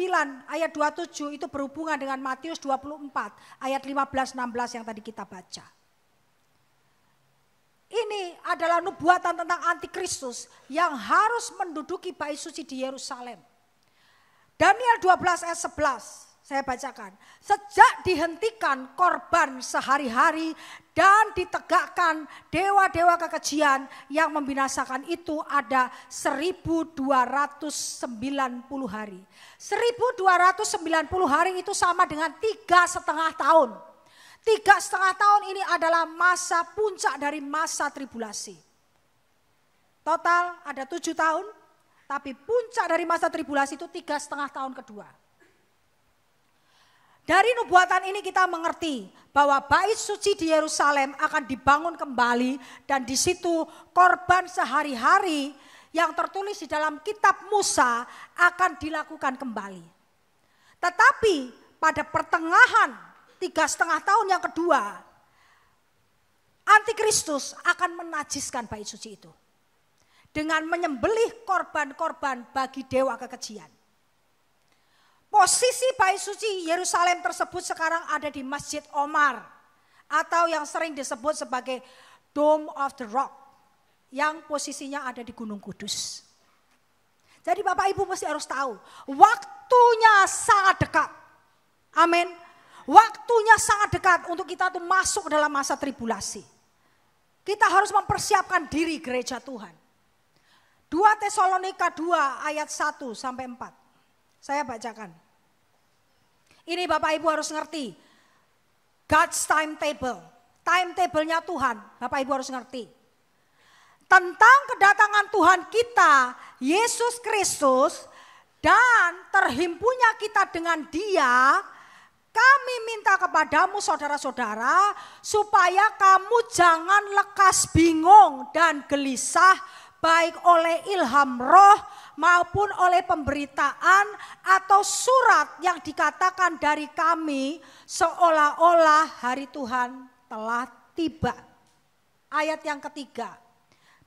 ayat 27 itu berhubungan dengan Matius 24 ayat 15-16 yang tadi kita baca. ini adalah nubuatan tentang antikristus yang harus menduduki bait suci di Yerusalem. Daniel 12 ayat 11 saya bacakan. Sejak dihentikan korban sehari-hari dan ditegakkan dewa-dewa kekejian yang membinasakan itu ada 1290 hari. 1290 hari itu sama dengan 3,5 tahun. 3,5 tahun ini adalah masa puncak dari masa tribulasi. Total ada 7 tahun, tapi puncak dari masa tribulasi itu 3,5 tahun kedua. Dari nubuatan ini kita mengerti bahwa bait suci di Yerusalem akan dibangun kembali dan di situ korban sehari-hari yang tertulis di dalam kitab Musa akan dilakukan kembali. Tetapi pada pertengahan 3,5 tahun yang kedua, antikristus akan menajiskan bait suci itu dengan menyembelih korban-korban bagi dewa kekejian. Posisi bait suci Yerusalem tersebut sekarang ada di Masjid Omar atau yang sering disebut sebagai Dome of the Rock yang posisinya ada di Gunung Kudus. Jadi Bapak Ibu mesti harus tahu, waktunya sangat dekat. Amin. Waktunya sangat dekat untuk kita tuh masuk dalam masa tribulasi. Kita harus mempersiapkan diri gereja Tuhan. 2 Tesalonika 2 ayat 1 sampai 4. Saya bacakan. Ini Bapak Ibu harus ngerti. God's timetable. Timetable-nya Tuhan. Bapak Ibu harus ngerti. Tentang kedatangan Tuhan kita, Yesus Kristus, dan terhimpunnya kita dengan Dia, kami minta kepadamu saudara-saudara supaya kamu jangan lekas bingung dan gelisah baik oleh ilham roh maupun oleh pemberitaan atau surat yang dikatakan dari kami seolah-olah hari Tuhan telah tiba. Ayat yang ketiga,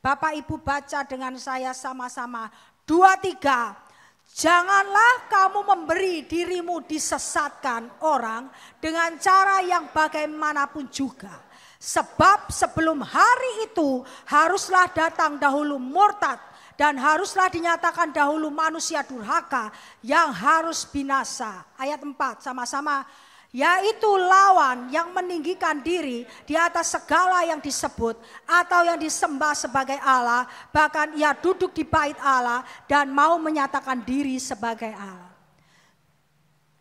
Bapak Ibu baca dengan saya sama-sama. 2, 3. Janganlah kamu memberi dirimu disesatkan orang dengan cara yang bagaimanapun juga. Sebab sebelum hari itu haruslah datang dahulu murtad dan haruslah dinyatakan dahulu manusia durhaka yang harus binasa. Ayat 4 sama-sama. Yaitu lawan yang meninggikan diri di atas segala yang disebut atau yang disembah sebagai Allah. Bahkan ia duduk di bait Allah dan mau menyatakan diri sebagai Allah.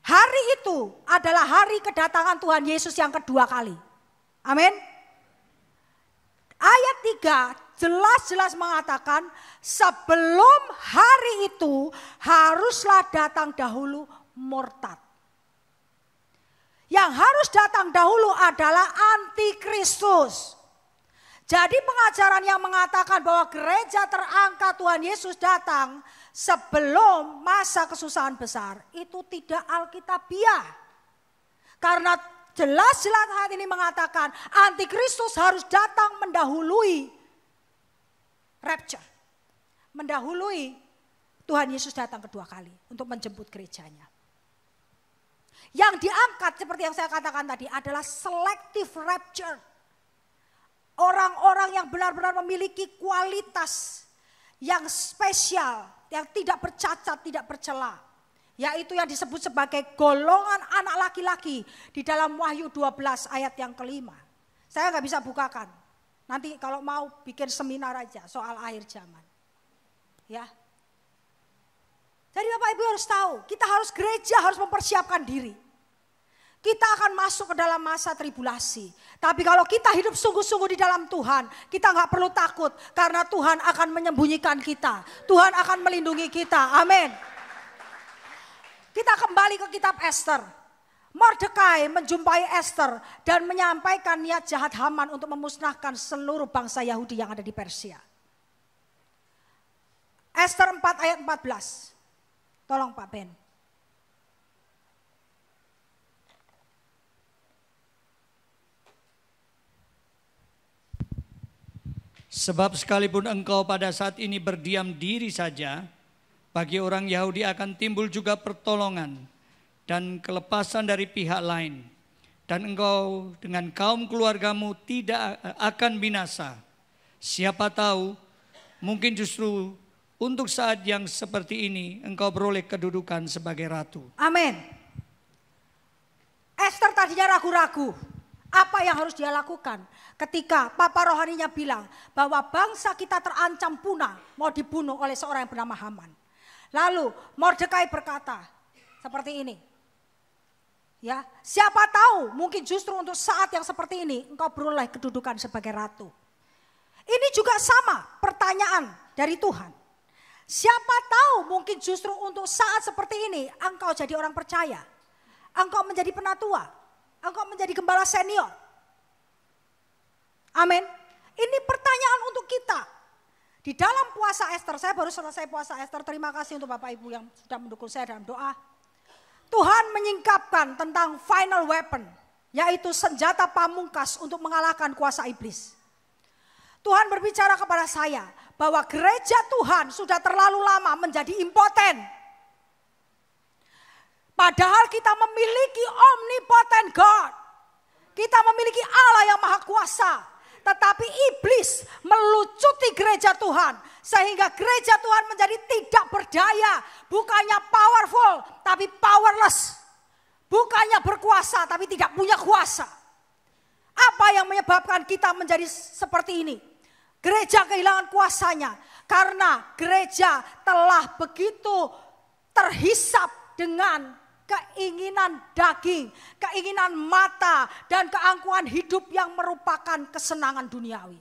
Hari itu adalah hari kedatangan Tuhan Yesus yang kedua kali. Amin. Ayat 3 jelas-jelas mengatakan sebelum hari itu haruslah datang dahulu murtad. Yang harus datang dahulu adalah antikristus. Jadi pengajaran yang mengatakan bahwa gereja terangkat Tuhan Yesus datang sebelum masa kesusahan besar itu tidak alkitabiah. Karena jelas-jelas saat ini mengatakan antikristus harus datang mendahului rapture. Mendahului Tuhan Yesus datang kedua kali untuk menjemput gerejanya. Yang diangkat seperti yang saya katakan tadi adalah selective rapture. Orang-orang yang benar-benar memiliki kualitas yang spesial, yang tidak bercacat, tidak bercela. Yaitu yang disebut sebagai golongan anak laki-laki di dalam Wahyu 12 ayat yang kelima. Saya nggak bisa bukakan. Nanti kalau mau bikin seminar aja soal akhir zaman. Ya. Jadi Bapak Ibu harus tahu, kita harus gereja harus mempersiapkan diri. Kita akan masuk ke dalam masa tribulasi. Tapi kalau kita hidup sungguh-sungguh di dalam Tuhan, kita nggak perlu takut karena Tuhan akan menyembunyikan kita. Tuhan akan melindungi kita. Amin. Kita kembali ke kitab Esther. Mordekai menjumpai Esther dan menyampaikan niat jahat Haman untuk memusnahkan seluruh bangsa Yahudi yang ada di Persia. Esther 4 ayat 14. Tolong Pak Ben. Sebab sekalipun engkau pada saat ini berdiam diri saja, bagi orang Yahudi akan timbul juga pertolongan dan kelepasan dari pihak lain. Dan engkau dengan kaum keluargamu tidak akan binasa. Siapa tahu mungkin justru untuk saat yang seperti ini engkau beroleh kedudukan sebagai ratu. Amin. Esther tadinya ragu-ragu. Apa yang harus dia lakukan? Ketika papa rohaninya bilang bahwa bangsa kita terancam punah, mau dibunuh oleh seorang yang bernama Haman. Lalu Mordekai berkata seperti ini. Ya, siapa tahu mungkin justru untuk saat yang seperti ini engkau beroleh kedudukan sebagai ratu. Ini juga sama pertanyaan dari Tuhan. Siapa tahu mungkin justru untuk saat seperti ini engkau jadi orang percaya. Engkau menjadi penatua. Engkau menjadi gembala senior. Amin. Ini pertanyaan untuk kita. Di dalam puasa Esther, saya baru selesai puasa Esther. Terima kasih untuk Bapak Ibu yang sudah mendukung saya dalam doa. Tuhan menyingkapkan tentang final weapon, yaitu senjata pamungkas untuk mengalahkan kuasa iblis. Tuhan berbicara kepada saya bahwa gereja Tuhan sudah terlalu lama menjadi impoten. Padahal kita memiliki omnipotent God. Kita memiliki Allah yang maha kuasa. Tetapi iblis melucuti gereja Tuhan. Sehingga gereja Tuhan menjadi tidak berdaya. Bukannya powerful tapi powerless. Bukannya berkuasa tapi tidak punya kuasa. Apa yang menyebabkan kita menjadi seperti ini? Gereja kehilangan kuasanya. Karena gereja telah begitu terhisap dengan keinginan daging, keinginan mata, dan keangkuhan hidup yang merupakan kesenangan duniawi.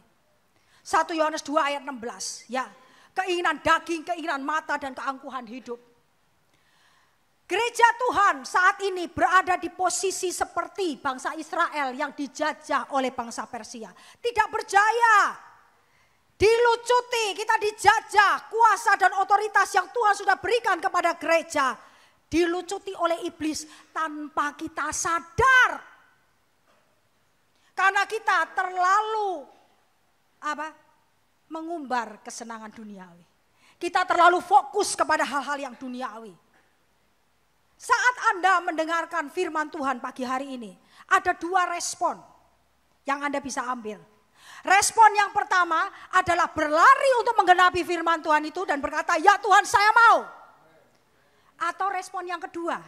1 Yohanes 2 ayat 16. Ya, keinginan daging, keinginan mata, dan keangkuhan hidup. Gereja Tuhan saat ini berada di posisi seperti bangsa Israel yang dijajah oleh bangsa Persia. Tidak berjaya. Dilucuti, kita dijajah. Kuasa dan otoritas yang Tuhan sudah berikan kepada gereja dilucuti oleh iblis tanpa kita sadar. Karena kita terlalu mengumbar kesenangan duniawi. Kita terlalu fokus kepada hal-hal yang duniawi. Saat Anda mendengarkan firman Tuhan pagi hari ini, ada 2 respon yang Anda bisa ambil. Respon yang pertama adalah berlari untuk menggenapi firman Tuhan itu dan berkata, "Ya Tuhan, saya mau." Atau respon yang kedua,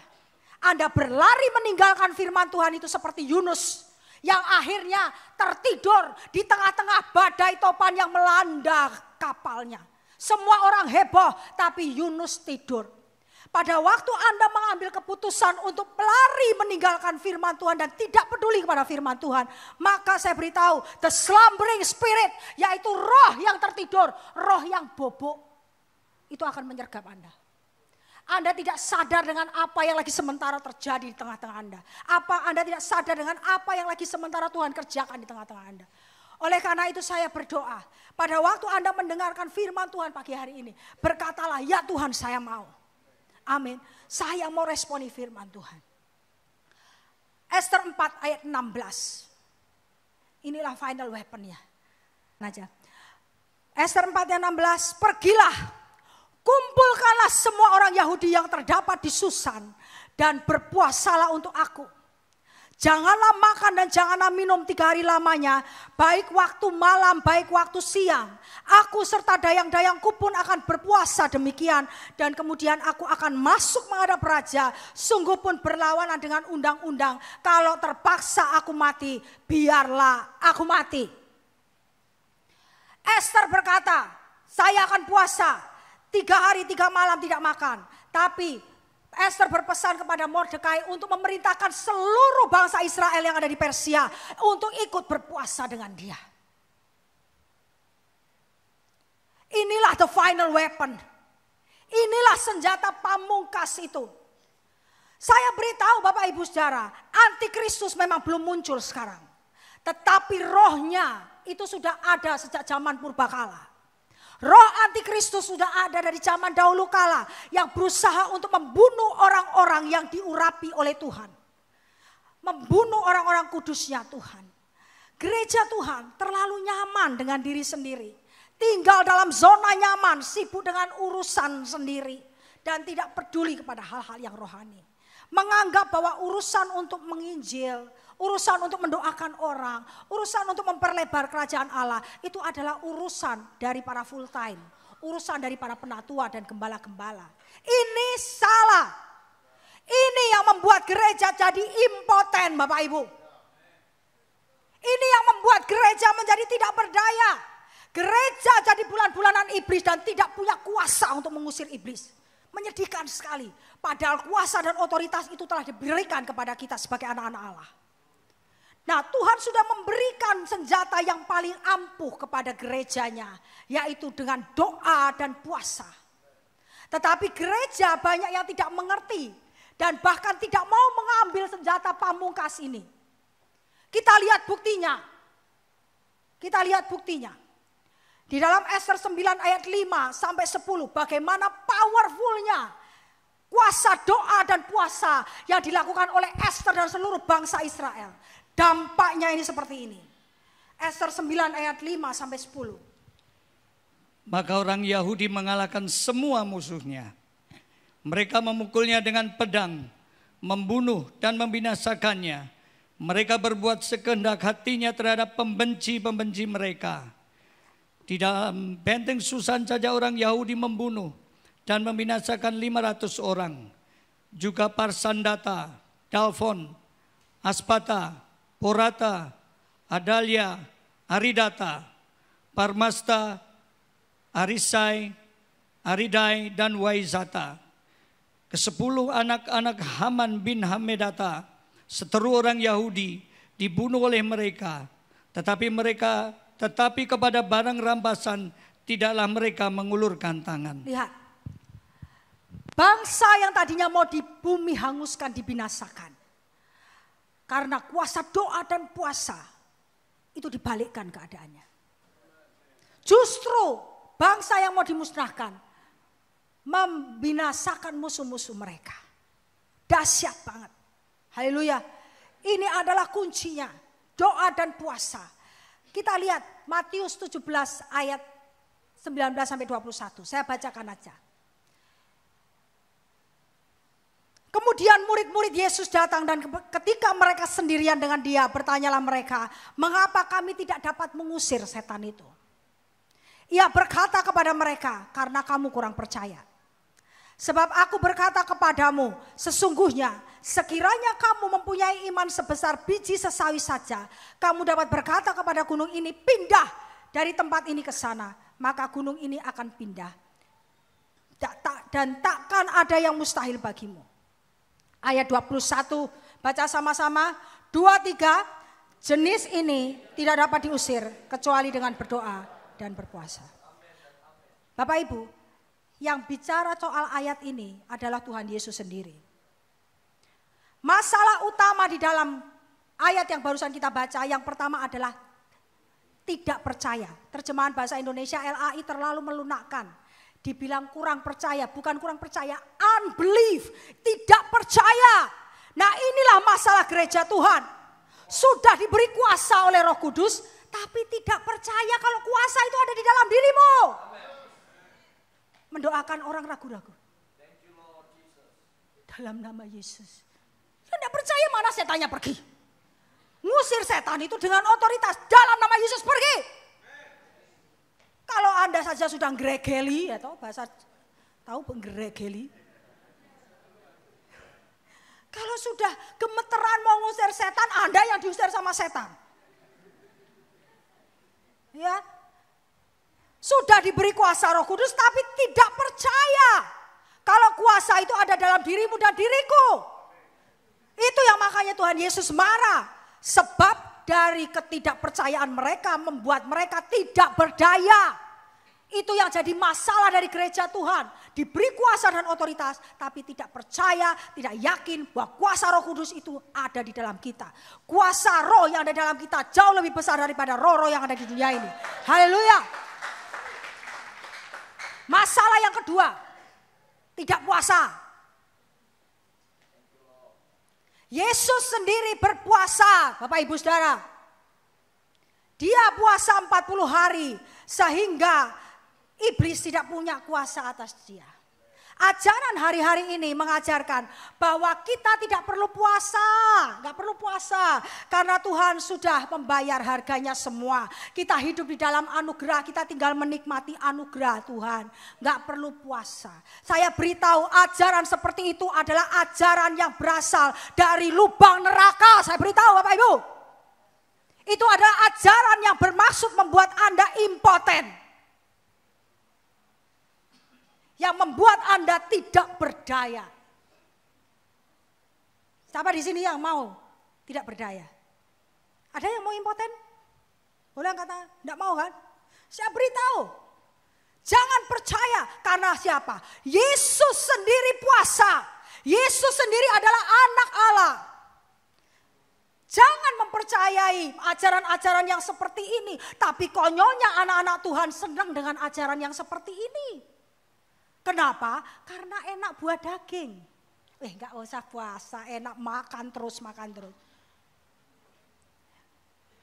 Anda berlari meninggalkan firman Tuhan itu seperti Yunus yang akhirnya tertidur di tengah-tengah badai topan yang melanda kapalnya. Semua orang heboh tapi Yunus tidur. Pada waktu Anda mengambil keputusan untuk berlari meninggalkan firman Tuhan dan tidak peduli kepada firman Tuhan, maka saya beritahu, the slumbering spirit, yaitu roh yang tertidur, roh yang bobok, itu akan menyergap Anda. Anda tidak sadar dengan apa yang lagi sementara terjadi di tengah-tengah Anda. Anda tidak sadar dengan apa yang lagi sementara Tuhan kerjakan di tengah-tengah Anda. Oleh karena itu saya berdoa, pada waktu Anda mendengarkan firman Tuhan pagi hari ini, berkatalah, "Ya Tuhan, saya mau." Amin. Saya mau responi firman Tuhan. Esther 4 ayat 16. Inilah final weaponnya. Esther 4 ayat 16, "Pergilah, kumpulkanlah semua orang Yahudi yang terdapat di Susan dan berpuasalah untuk aku. Janganlah makan dan janganlah minum 3 hari lamanya, baik waktu malam, baik waktu siang. Aku serta dayang-dayangku pun akan berpuasa demikian. Dan kemudian aku akan masuk menghadap raja, sungguh pun berlawanan dengan undang-undang. Kalau terpaksa aku mati, biarlah aku mati." Esther berkata, "Saya akan puasa 3 hari 3 malam tidak makan." Tapi Esther berpesan kepada Mordekai untuk memerintahkan seluruh bangsa Israel yang ada di Persia untuk ikut berpuasa dengan dia. Inilah the final weapon. Inilah senjata pamungkas itu. Saya beritahu Bapak Ibu Saudara, antikristus memang belum muncul sekarang. Tetapi rohnya itu sudah ada sejak zaman purbakala. Roh antikristus sudah ada dari zaman dahulu kala yang berusaha untuk membunuh orang-orang yang diurapi oleh Tuhan. Membunuh orang-orang kudusnya Tuhan. Gereja Tuhan terlalu nyaman dengan diri sendiri. Tinggal dalam zona nyaman, sibuk dengan urusan sendiri. Dan tidak peduli kepada hal-hal yang rohani. Menganggap bahwa urusan untuk menginjil, urusan untuk mendoakan orang, urusan untuk memperlebar kerajaan Allah, itu adalah urusan dari para full time, urusan dari para penatua dan gembala-gembala. Ini salah. Ini yang membuat gereja jadi impoten, Bapak Ibu. Ini yang membuat gereja menjadi tidak berdaya. Gereja jadi bulan-bulanan iblis dan tidak punya kuasa untuk mengusir iblis. Menyedihkan sekali. Padahal kuasa dan otoritas itu telah diberikan kepada kita sebagai anak-anak Allah. Nah, Tuhan sudah memberikan senjata yang paling ampuh kepada gerejanya, yaitu dengan doa dan puasa. Tetapi gereja banyak yang tidak mengerti dan bahkan tidak mau mengambil senjata pamungkas ini. Kita lihat buktinya. Kita lihat buktinya. Di dalam Ester 9 ayat 5 sampai 10, bagaimana powerfulnya kuasa doa dan puasa yang dilakukan oleh Ester dan seluruh bangsa Israel. Dampaknya ini seperti ini. Ester 9 ayat 5 sampai 10. Maka orang Yahudi mengalahkan semua musuhnya. Mereka memukulnya dengan pedang, membunuh dan membinasakannya. Mereka berbuat sekehendak hatinya terhadap pembenci-pembenci mereka. Di dalam benteng Susan saja orang Yahudi membunuh dan membinasakan 500 orang. Juga Parsandata, Dalfon, Aspata, Porata, Adalia, Aridata, Parmasta, Arisai, Aridai dan Waizata. Ke-10 anak-anak Haman bin Hamedata, seteru orang Yahudi, dibunuh oleh mereka. Tetapi kepada barang rampasan tidaklah mereka mengulurkan tangan. Lihat, bangsa yang tadinya mau di bumi hanguskan, dibinasakan. Karena kuasa doa dan puasa, itu dibalikkan keadaannya. Justru bangsa yang mau dimusnahkan, membinasakan musuh-musuh mereka. Dahsyat banget. Haleluya. Ini adalah kuncinya, doa dan puasa. Kita lihat Matius 17 ayat 19 sampai 21. Saya bacakan aja. Kemudian murid-murid Yesus datang dan ketika mereka sendirian dengan dia, bertanyalah mereka, "Mengapa kami tidak dapat mengusir setan itu?" Ia berkata kepada mereka, "Karena kamu kurang percaya. Sebab aku berkata kepadamu, sesungguhnya sekiranya kamu mempunyai iman sebesar biji sesawi saja, kamu dapat berkata kepada gunung ini, pindah dari tempat ini ke sana, maka gunung ini akan pindah. Dan takkan ada yang mustahil bagimu." Ayat 21, baca sama-sama. 2, 3, jenis ini tidak dapat diusir kecuali dengan berdoa dan berpuasa. Bapak Ibu, yang bicara soal ayat ini adalah Tuhan Yesus sendiri. Masalah utama di dalam ayat yang barusan kita baca, yang pertama adalah tidak percaya. Terjemahan bahasa Indonesia LAI terlalu melunakkan. Dibilang kurang percaya, bukan kurang percaya, unbelief, tidak percaya. Nah, inilah masalah gereja Tuhan. Sudah diberi kuasa oleh Roh Kudus, tapi tidak percaya kalau kuasa itu ada di dalam dirimu. Mendoakan orang ragu-ragu. Dalam nama Yesus. Tidak percaya, mana setannya pergi. Ngusir setan itu dengan otoritas. Dalam nama Yesus pergi. Kalau Anda saja sudah ngregeli, atau bahasa tahu ngregeli. Kalau sudah gemeteran mau ngusir setan, Anda yang diusir sama setan. Ya. Sudah diberi kuasa Roh Kudus tapi tidak percaya kalau kuasa itu ada dalam dirimu dan diriku. Itu yang makanya Tuhan Yesus marah. Sebab dari ketidakpercayaan mereka membuat mereka tidak berdaya. Itu yang jadi masalah dari gereja Tuhan. Diberi kuasa dan otoritas tapi tidak percaya, tidak yakin bahwa kuasa Roh Kudus itu ada di dalam kita. Kuasa roh yang ada di dalam kita jauh lebih besar daripada roh-roh yang ada di dunia ini. Haleluya. Masalah yang kedua, tidak puasa. Yesus sendiri berpuasa, Bapak Ibu Saudara. Dia puasa 40 hari sehingga iblis tidak punya kuasa atas dia. Ajaran hari-hari ini mengajarkan bahwa kita tidak perlu puasa, nggak perlu puasa karena Tuhan sudah membayar harganya semua. Kita hidup di dalam anugerah, kita tinggal menikmati anugerah Tuhan, nggak perlu puasa. Saya beritahu ajaran seperti itu adalah ajaran yang berasal dari lubang neraka. Saya beritahu Bapak Ibu, itu adalah ajaran yang bermaksud membuat Anda impoten. Yang membuat Anda tidak berdaya. Siapa di sini yang mau tidak berdaya? Ada yang mau impoten? Boleh kata tidak mau kan? Saya beritahu, jangan percaya karena siapa? Yesus sendiri puasa. Yesus sendiri adalah anak Allah. Jangan mempercayai ajaran-ajaran yang seperti ini. Tapi konyolnya anak-anak Tuhan senang dengan ajaran yang seperti ini. Kenapa? Karena enak buah daging. Enggak usah puasa, enak makan terus.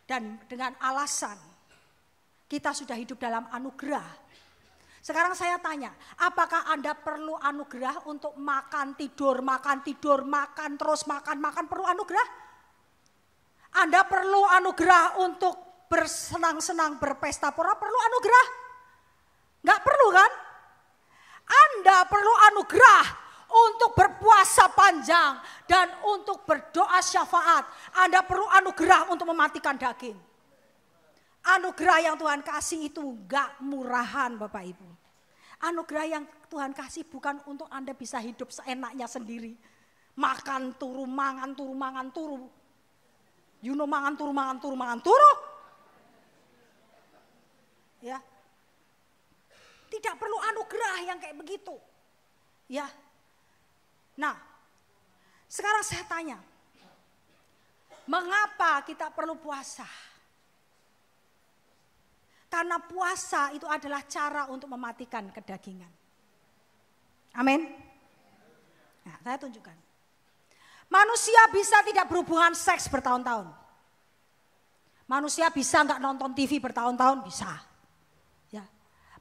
Dan dengan alasan kita sudah hidup dalam anugerah. Sekarang saya tanya, apakah Anda perlu anugerah untuk makan, tidur, makan terus, makan, perlu anugerah? Anda perlu anugerah untuk bersenang-senang, berpesta pora, perlu anugerah? Enggak perlu kan? Anda perlu anugerah untuk berpuasa panjang dan untuk berdoa syafaat. Anda perlu anugerah untuk mematikan daging. Anugerah yang Tuhan kasih itu gak murahan Bapak Ibu. Anugerah yang Tuhan kasih bukan untuk Anda bisa hidup seenaknya sendiri. Makan turu, mangan turu. You know mangan turu. Ya. Tidak perlu anugerah yang kayak begitu. Ya. Nah, sekarang saya tanya. Mengapa kita perlu puasa? Karena puasa itu adalah cara untuk mematikan kedagingan. Amin. Nah, saya tunjukkan. Manusia bisa tidak berhubungan seks bertahun-tahun. Manusia bisa nggak nonton TV bertahun-tahun, bisa.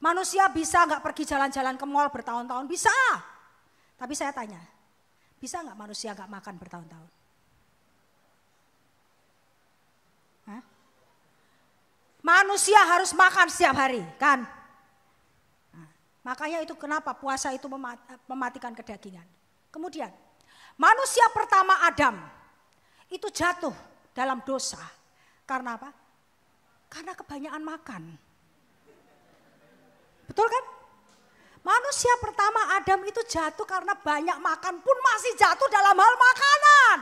Manusia bisa nggak pergi jalan-jalan ke mall bertahun-tahun? Bisa. Tapi saya tanya, bisa nggak manusia nggak makan bertahun-tahun? Hah? Manusia harus makan setiap hari, kan? Nah, makanya itu kenapa puasa itu mematikan kedagingan. Kemudian, manusia pertama Adam itu jatuh dalam dosa. Karena apa? Karena kebanyakan makan. Betul kan? Manusia pertama Adam itu jatuh karena banyak makan pun masih jatuh dalam hal makanan.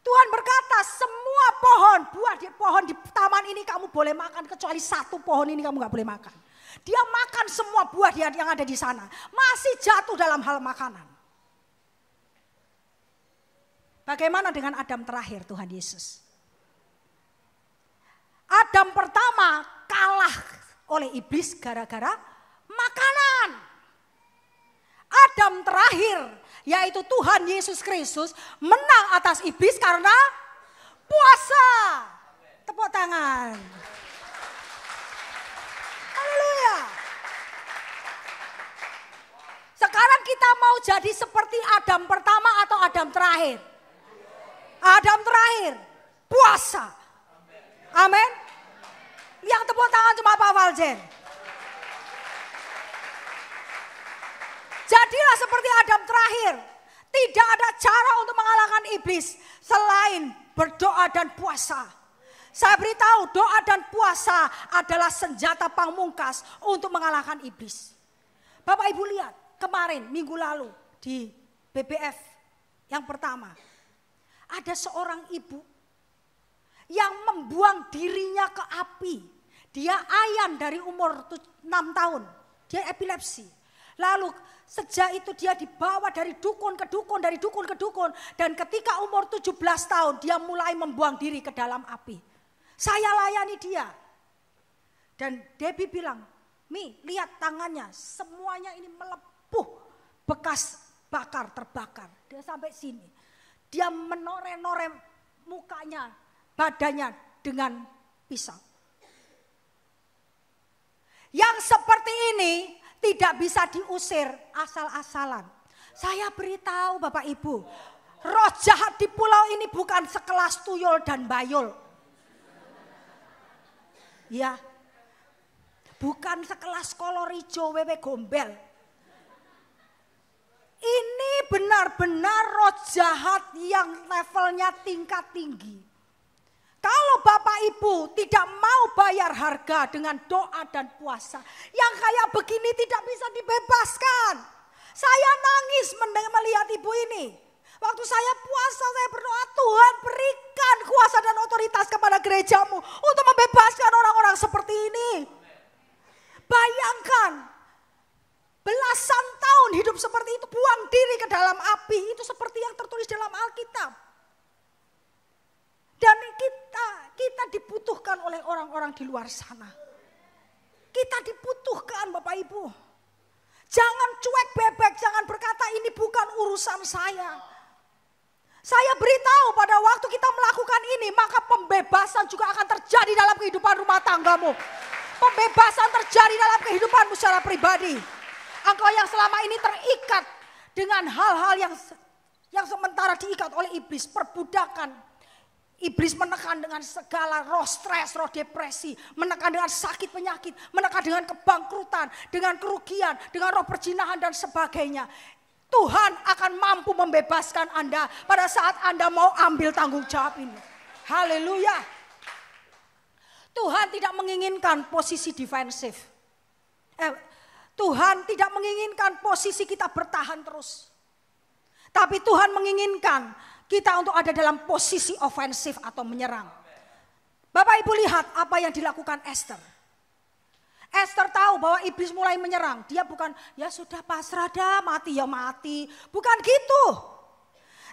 Tuhan berkata semua pohon di taman ini kamu boleh makan kecuali satu pohon ini kamu gak boleh makan. Dia makan semua buah yang ada di sana. Masih jatuh dalam hal makanan. Bagaimana dengan Adam terakhir Tuhan Yesus? Adam pertama kalah oleh iblis gara-gara makanan. Adam terakhir yaitu Tuhan Yesus Kristus menang atas iblis karena puasa. Tepuk tangan. Haleluya. Sekarang kita mau jadi seperti Adam pertama atau Adam terakhir? Adam terakhir puasa. Amin. Yang tepuk tangan cuma Pak Waljen. Jadilah seperti Adam terakhir. Tidak ada cara untuk mengalahkan iblis selain berdoa dan puasa. Saya beritahu doa dan puasa adalah senjata pamungkas untuk mengalahkan iblis. Bapak Ibu lihat kemarin minggu lalu di BBF yang pertama. Ada seorang ibu yang membuang dirinya ke api. Dia ayan dari umur 6 tahun. Dia epilepsi. Lalu sejak itu dia dibawa dari dukun ke dukun, dari dukun ke dukun. Dan ketika umur 17 tahun dia mulai membuang diri ke dalam api. Saya layani dia. Dan Debbie bilang, Mi lihat tangannya semuanya ini melepuh. Bekas bakar, terbakar. Dia sampai sini. Dia menoreh-noreh mukanya, badannya dengan pisau. Yang seperti ini tidak bisa diusir asal-asalan. Saya beritahu Bapak Ibu, roh jahat di pulau ini bukan sekelas tuyul dan bayul. Ya, bukan sekelas kolor hijau wewe gombel. Ini benar-benar roh jahat yang levelnya tingkat tinggi. Kalau Bapak Ibu tidak mau bayar harga dengan doa dan puasa, yang kayak begini tidak bisa dibebaskan. Saya nangis melihat ibu ini. Waktu saya puasa, saya berdoa, Tuhan berikan kuasa dan otoritas kepada gerejamu untuk membebaskan orang-orang seperti ini. Bayangkan, belasan tahun hidup seperti itu, buang diri ke dalam api. Itu seperti yang tertulis dalam Alkitab. Dan kita dibutuhkan oleh orang-orang di luar sana. Kita dibutuhkan Bapak Ibu. Jangan cuek bebek, jangan berkata ini bukan urusan saya. Saya beritahu pada waktu kita melakukan ini, maka pembebasan juga akan terjadi dalam kehidupan rumah tanggamu. Pembebasan terjadi dalam kehidupanmu secara pribadi. Engkau yang selama ini terikat dengan hal-hal yang sementara diikat oleh iblis, perbudakan. Iblis menekan dengan segala roh stres, roh depresi, menekan dengan sakit penyakit, menekan dengan kebangkrutan, dengan kerugian, dengan roh perzinahan dan sebagainya. Tuhan akan mampu membebaskan Anda pada saat Anda mau ambil tanggung jawab ini. Haleluya. Tuhan tidak menginginkan posisi defensif. Tuhan tidak menginginkan posisi kita bertahan terus. Tapi Tuhan menginginkan kita untuk ada dalam posisi ofensif atau menyerang. Bapak Ibu lihat apa yang dilakukan Esther. Esther tahu bahwa iblis mulai menyerang. Dia bukan ya sudah pasrah dah, mati ya mati. Bukan gitu.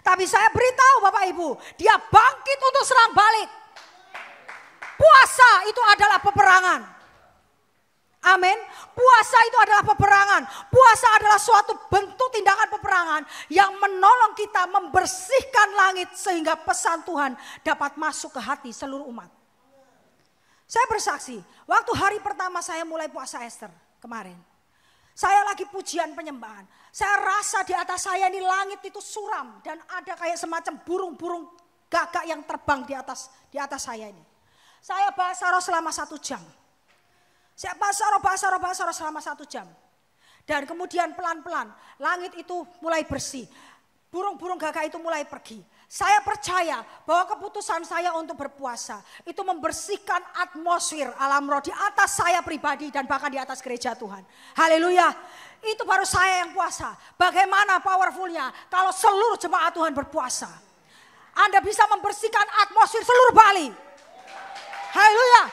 Tapi saya beritahu Bapak Ibu, dia bangkit untuk serang balik. Puasa itu adalah peperangan. Amin. Puasa itu adalah peperangan. Puasa adalah suatu bentuk tindakan peperangan yang menolong kita membersihkan langit sehingga pesan Tuhan dapat masuk ke hati seluruh umat. Saya bersaksi, waktu hari pertama saya mulai puasa Esther kemarin. Saya lagi pujian penyembahan. Saya rasa di atas saya ini langit itu suram dan ada kayak semacam burung-burung gagak yang terbang di atas saya ini. Saya bahasa roh selama 1 jam. Saya bahasa roh selama 1 jam. Dan kemudian pelan-pelan langit itu mulai bersih. Burung-burung gagak itu mulai pergi. Saya percaya bahwa keputusan saya untuk berpuasa itu membersihkan atmosfer alam roh di atas saya pribadi dan bahkan di atas gereja Tuhan. Haleluya. Itu baru saya yang puasa. Bagaimana powerfulnya kalau seluruh jemaat Tuhan berpuasa. Anda bisa membersihkan atmosfer seluruh Bali. Haleluya.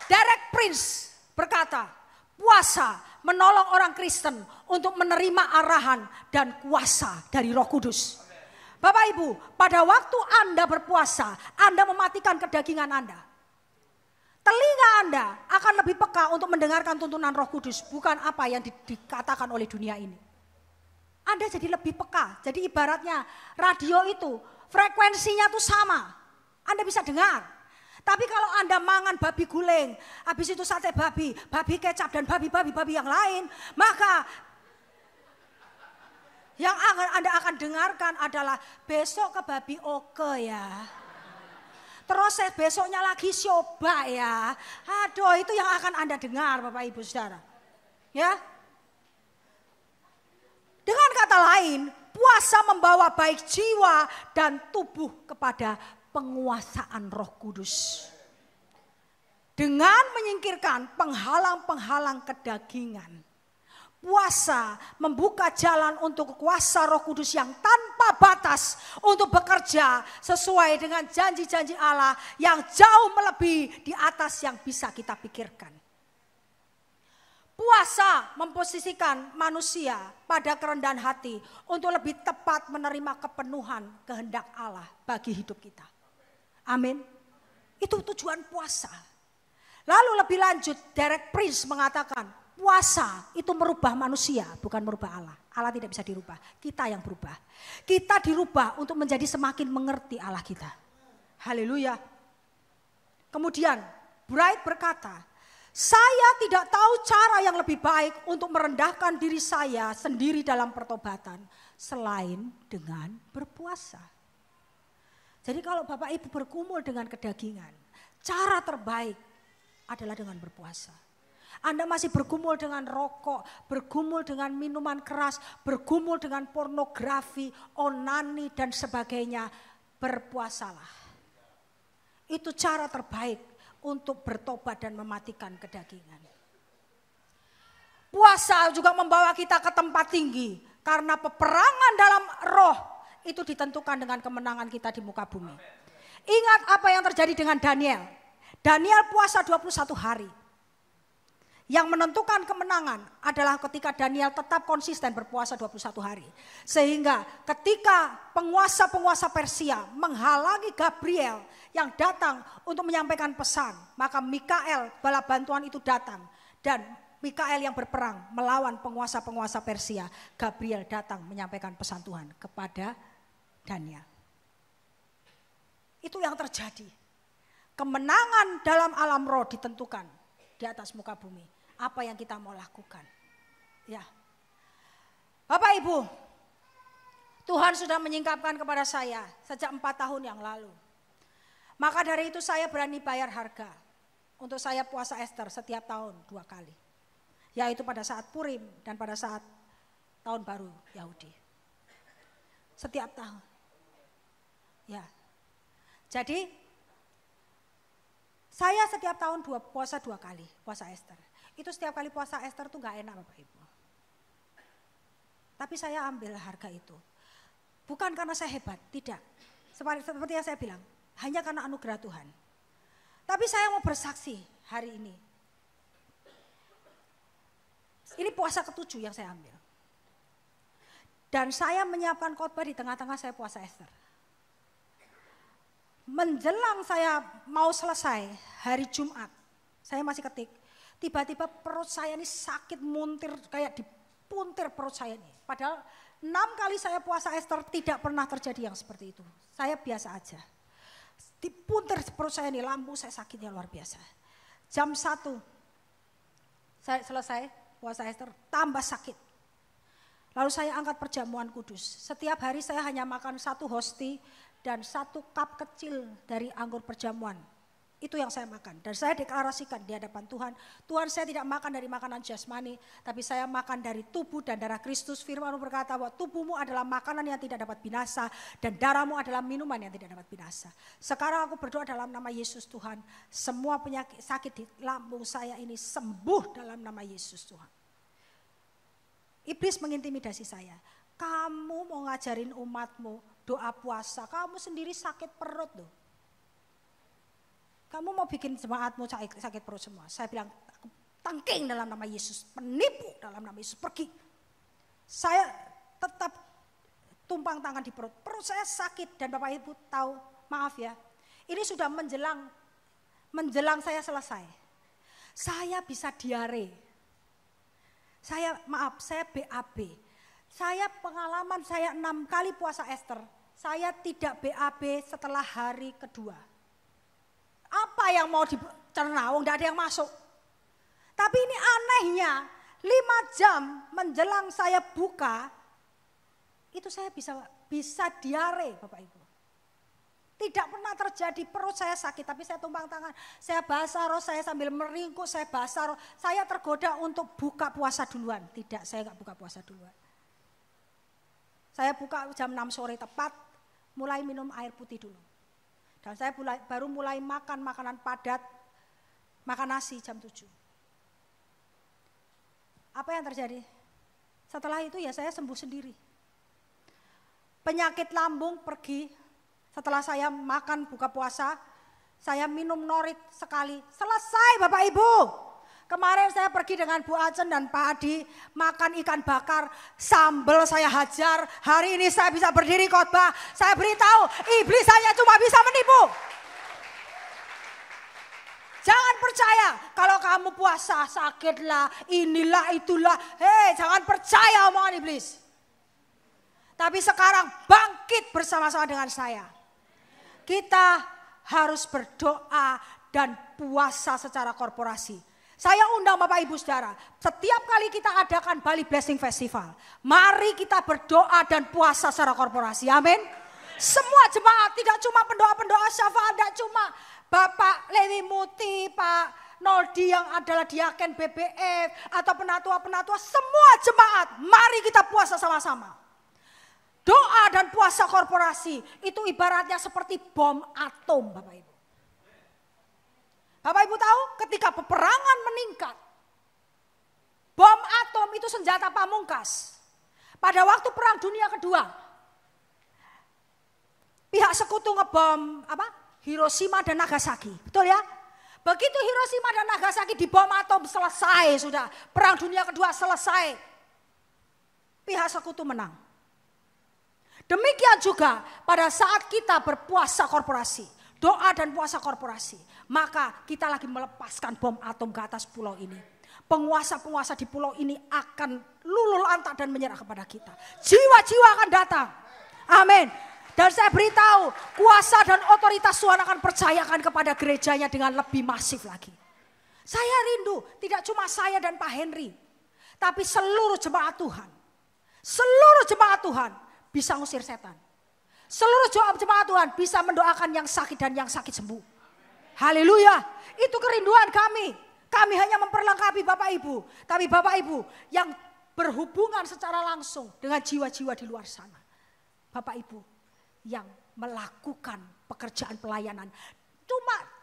Derek Prince berkata, puasa menolong orang Kristen untuk menerima arahan dan kuasa dari Roh Kudus. Bapak Ibu, pada waktu Anda berpuasa, Anda mematikan kedagingan Anda. Telinga Anda akan lebih peka untuk mendengarkan tuntunan Roh Kudus, bukan apa yang dikatakan oleh dunia ini. Anda jadi lebih peka. Jadi ibaratnya radio itu frekuensinya tuh sama. Anda bisa dengar. Tapi kalau Anda mangan babi guling, habis itu sate babi kecap dan babi yang lain, maka yang Anda akan dengarkan adalah besok ke babi oke ya. Terus besoknya lagi coba ya. Aduh, itu yang akan Anda dengar Bapak Ibu Saudara. Ya. Dengan kata lain, puasa membawa baik jiwa dan tubuh kepada penguasaan Roh Kudus. Dengan menyingkirkan penghalang-penghalang kedagingan. Puasa membuka jalan untuk kuasa Roh Kudus yang tanpa batas untuk bekerja sesuai dengan janji-janji Allah yang jauh melebihi di atas yang bisa kita pikirkan. Puasa memposisikan manusia pada kerendahan hati untuk lebih tepat menerima kepenuhan kehendak Allah bagi hidup kita. Amin. Itu tujuan puasa. Lalu lebih lanjut, Derek Prince mengatakan, puasa itu merubah manusia, bukan merubah Allah. Allah tidak bisa dirubah, kita yang berubah. Kita dirubah untuk menjadi semakin mengerti Allah kita. Haleluya. Kemudian, Bright berkata, Saya tidak tahu cara yang lebih baik untuk merendahkan diri saya sendiri dalam pertobatan selain dengan berpuasa. Jadi kalau Bapak Ibu bergumul dengan kedagingan, cara terbaik adalah dengan berpuasa. Anda masih bergumul dengan rokok, bergumul dengan minuman keras, bergumul dengan pornografi, onani dan sebagainya, berpuasalah. Itu cara terbaik untuk bertobat dan mematikan kedagingan. Puasa juga membawa kita ke tempat tinggi karena peperangan dalam roh itu ditentukan dengan kemenangan kita di muka bumi. Ingat apa yang terjadi dengan Daniel. Daniel puasa 21 hari. Yang menentukan kemenangan adalah ketika Daniel tetap konsisten berpuasa 21 hari. Sehingga ketika penguasa-penguasa Persia menghalangi Gabriel yang datang untuk menyampaikan pesan, maka Mikael bala bantuan itu datang. Dan Mikael yang berperang melawan penguasa-penguasa Persia, Gabriel datang menyampaikan pesan Tuhan kepada Daniel. Itu yang terjadi. Kemenangan dalam alam roh ditentukan di atas muka bumi. Apa yang kita mau lakukan. Ya. Bapak Ibu, Tuhan sudah menyingkapkan kepada saya sejak 4 tahun yang lalu. Maka dari itu saya berani bayar harga untuk saya puasa Ester setiap tahun 2 kali. Yaitu pada saat Purim dan pada saat tahun baru Yahudi. Setiap tahun. Ya. Jadi saya setiap tahun puasa 2 kali, puasa Ester. Itu setiap kali puasa Ester tuh gak enak Bapak Ibu. Tapi saya ambil harga itu. Bukan karena saya hebat, tidak. Seperti yang saya bilang, hanya karena anugerah Tuhan. Tapi saya mau bersaksi hari ini. Ini puasa ke-7 yang saya ambil. Dan saya menyiapkan khotbah di tengah-tengah saya puasa Ester. Menjelang saya mau selesai hari Jumat, saya masih ketik. Tiba-tiba perut saya ini sakit muntir, kayak dipuntir perut saya ini. Padahal 6 kali saya puasa Ester tidak pernah terjadi yang seperti itu. Saya biasa aja. Dipuntir perut saya ini, lambung saya sakitnya luar biasa. Jam 1 saya selesai puasa Ester, tambah sakit. Lalu saya angkat perjamuan kudus. Setiap hari saya hanya makan 1 hosti dan 1 cup kecil dari anggur perjamuan. Itu yang saya makan. Dan saya deklarasikan di hadapan Tuhan. Tuhan, saya tidak makan dari makanan jasmani, tapi saya makan dari tubuh dan darah Kristus. Firman-Mu berkata bahwa tubuhmu adalah makanan yang tidak dapat binasa dan darahmu adalah minuman yang tidak dapat binasa. Sekarang aku berdoa dalam nama Yesus Tuhan. Semua penyakit sakit di lambung saya ini sembuh dalam nama Yesus Tuhan. Iblis mengintimidasi saya. Kamu mau ngajarin umatmu doa puasa, kamu sendiri sakit perut loh. Kamu mau bikin jemaatmu sakit perut semua. Saya bilang, tangking dalam nama Yesus, penipu dalam nama Yesus, pergi. Saya tetap tumpang tangan di perut. Perut saya sakit dan Bapak Ibu tahu, maaf ya. Ini sudah menjelang saya selesai. Saya bisa diare. Saya BAB. Saya pengalaman saya 6 kali puasa Ester. Saya tidak BAB setelah hari kedua. Apa yang mau dicerna? Tidak ada yang masuk. Tapi ini anehnya, 5 jam menjelang saya buka, itu saya bisa diare Bapak Ibu. Tidak pernah terjadi, perut saya sakit, tapi saya tumpang tangan. Saya basah roh, saya sambil meringkuk, saya basah roh. Saya tergoda untuk buka puasa duluan. Tidak, saya enggak buka puasa duluan. Saya buka jam 6 sore tepat, mulai minum air putih dulu. Dan saya baru mulai makan makanan padat, makan nasi jam 7. Apa yang terjadi? Setelah itu ya saya sembuh sendiri. Penyakit lambung pergi setelah saya makan buka puasa, saya minum norit sekali. Selesai Bapak Ibu. Kemarin saya pergi dengan Bu Acen dan Pak Adi makan ikan bakar, sambal saya hajar. Hari ini saya bisa berdiri khotbah. Saya beritahu, iblis hanya cuma bisa menipu. Jangan percaya kalau kamu puasa sakitlah, inilah itulah. Hei, jangan percaya omongan iblis. Tapi sekarang bangkit bersama-sama dengan saya. Kita harus berdoa dan puasa secara korporasi. Saya undang Bapak Ibu Saudara, setiap kali kita adakan Bali Blessing Festival, mari kita berdoa dan puasa secara korporasi. Amin. Semua jemaat, tidak cuma pendoa-pendoa syafaat, tidak cuma Bapak Lewi Muti, Pak Noldi yang adalah diaken BBF atau penatua-penatua, semua jemaat, mari kita puasa sama-sama. Doa dan puasa korporasi itu ibaratnya seperti bom atom, Bapak Ibu. Bapak Ibu tahu ketika peperangan meningkat, bom atom itu senjata pamungkas. Pada waktu Perang Dunia Kedua, pihak sekutu ngebom Hiroshima dan Nagasaki, betul ya? Begitu Hiroshima dan Nagasaki dibom atom, selesai sudah. Perang Dunia Kedua selesai. Pihak sekutu menang. Demikian juga pada saat kita berpuasa korporasi, doa dan puasa korporasi, maka kita lagi melepaskan bom atom ke atas pulau ini. Penguasa-penguasa di pulau ini akan luluh lantak dan menyerah kepada kita. Jiwa-jiwa akan datang. Amin. Dan saya beritahu, kuasa dan otoritas Tuhan akan percayakan kepada gerejanya dengan lebih masif lagi. Saya rindu, tidak cuma saya dan Pak Henry, tapi seluruh jemaat Tuhan. Seluruh jemaat Tuhan bisa ngusir setan. Seluruh jemaat Tuhan bisa mendoakan yang sakit dan yang sakit sembuh. Haleluya. Itu kerinduan kami. Kami hanya memperlengkapi Bapak Ibu. Tapi Bapak Ibu yang berhubungan secara langsung dengan jiwa-jiwa di luar sana. Bapak Ibu yang melakukan pekerjaan pelayanan.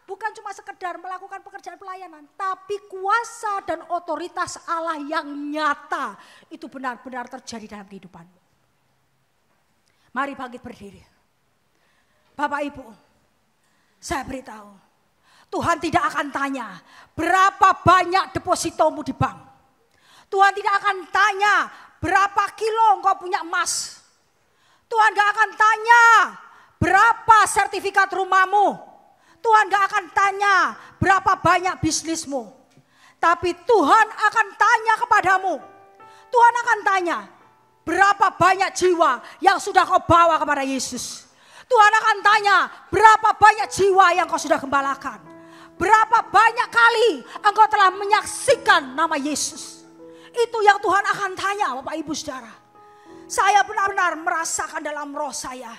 Bukan cuma sekedar melakukan pekerjaan pelayanan. Tapi kuasa dan otoritas Allah yang nyata. Itu benar-benar terjadi dalam kehidupanmu. Mari bangkit berdiri. Bapak Ibu, saya beritahu, Tuhan tidak akan tanya berapa banyak depositomu di bank. Tuhan tidak akan tanya berapa kilo engkau punya emas. Tuhan gak akan tanya berapa sertifikat rumahmu. Tuhan gak akan tanya berapa banyak bisnismu. Tapi Tuhan akan tanya kepadamu. Tuhan akan tanya, berapa banyak jiwa yang sudah kau bawa kepada Yesus. Tuhan akan tanya, berapa banyak jiwa yang kau sudah gembalakan. Berapa banyak kali engkau telah menyaksikan nama Yesus. Itu yang Tuhan akan tanya, Bapak Ibu Saudara. Saya benar-benar merasakan dalam roh saya,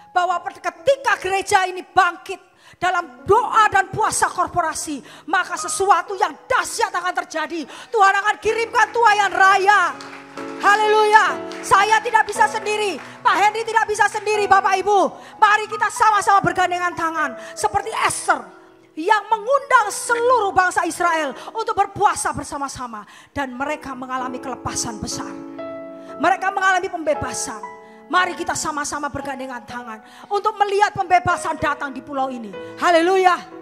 bahwa ketika gereja ini bangkit dalam doa dan puasa korporasi, maka sesuatu yang dahsyat akan terjadi. Tuhan akan kirimkan tuaian raya. Haleluya. Saya tidak bisa sendiri, Pak Henry tidak bisa sendiri, Bapak Ibu. Mari kita sama-sama bergandengan tangan seperti Esther yang mengundang seluruh bangsa Israel untuk berpuasa bersama-sama. Dan mereka mengalami kelepasan besar. Mereka mengalami pembebasan. Mari kita sama-sama bergandengan tangan untuk melihat pembebasan datang di pulau ini. Haleluya.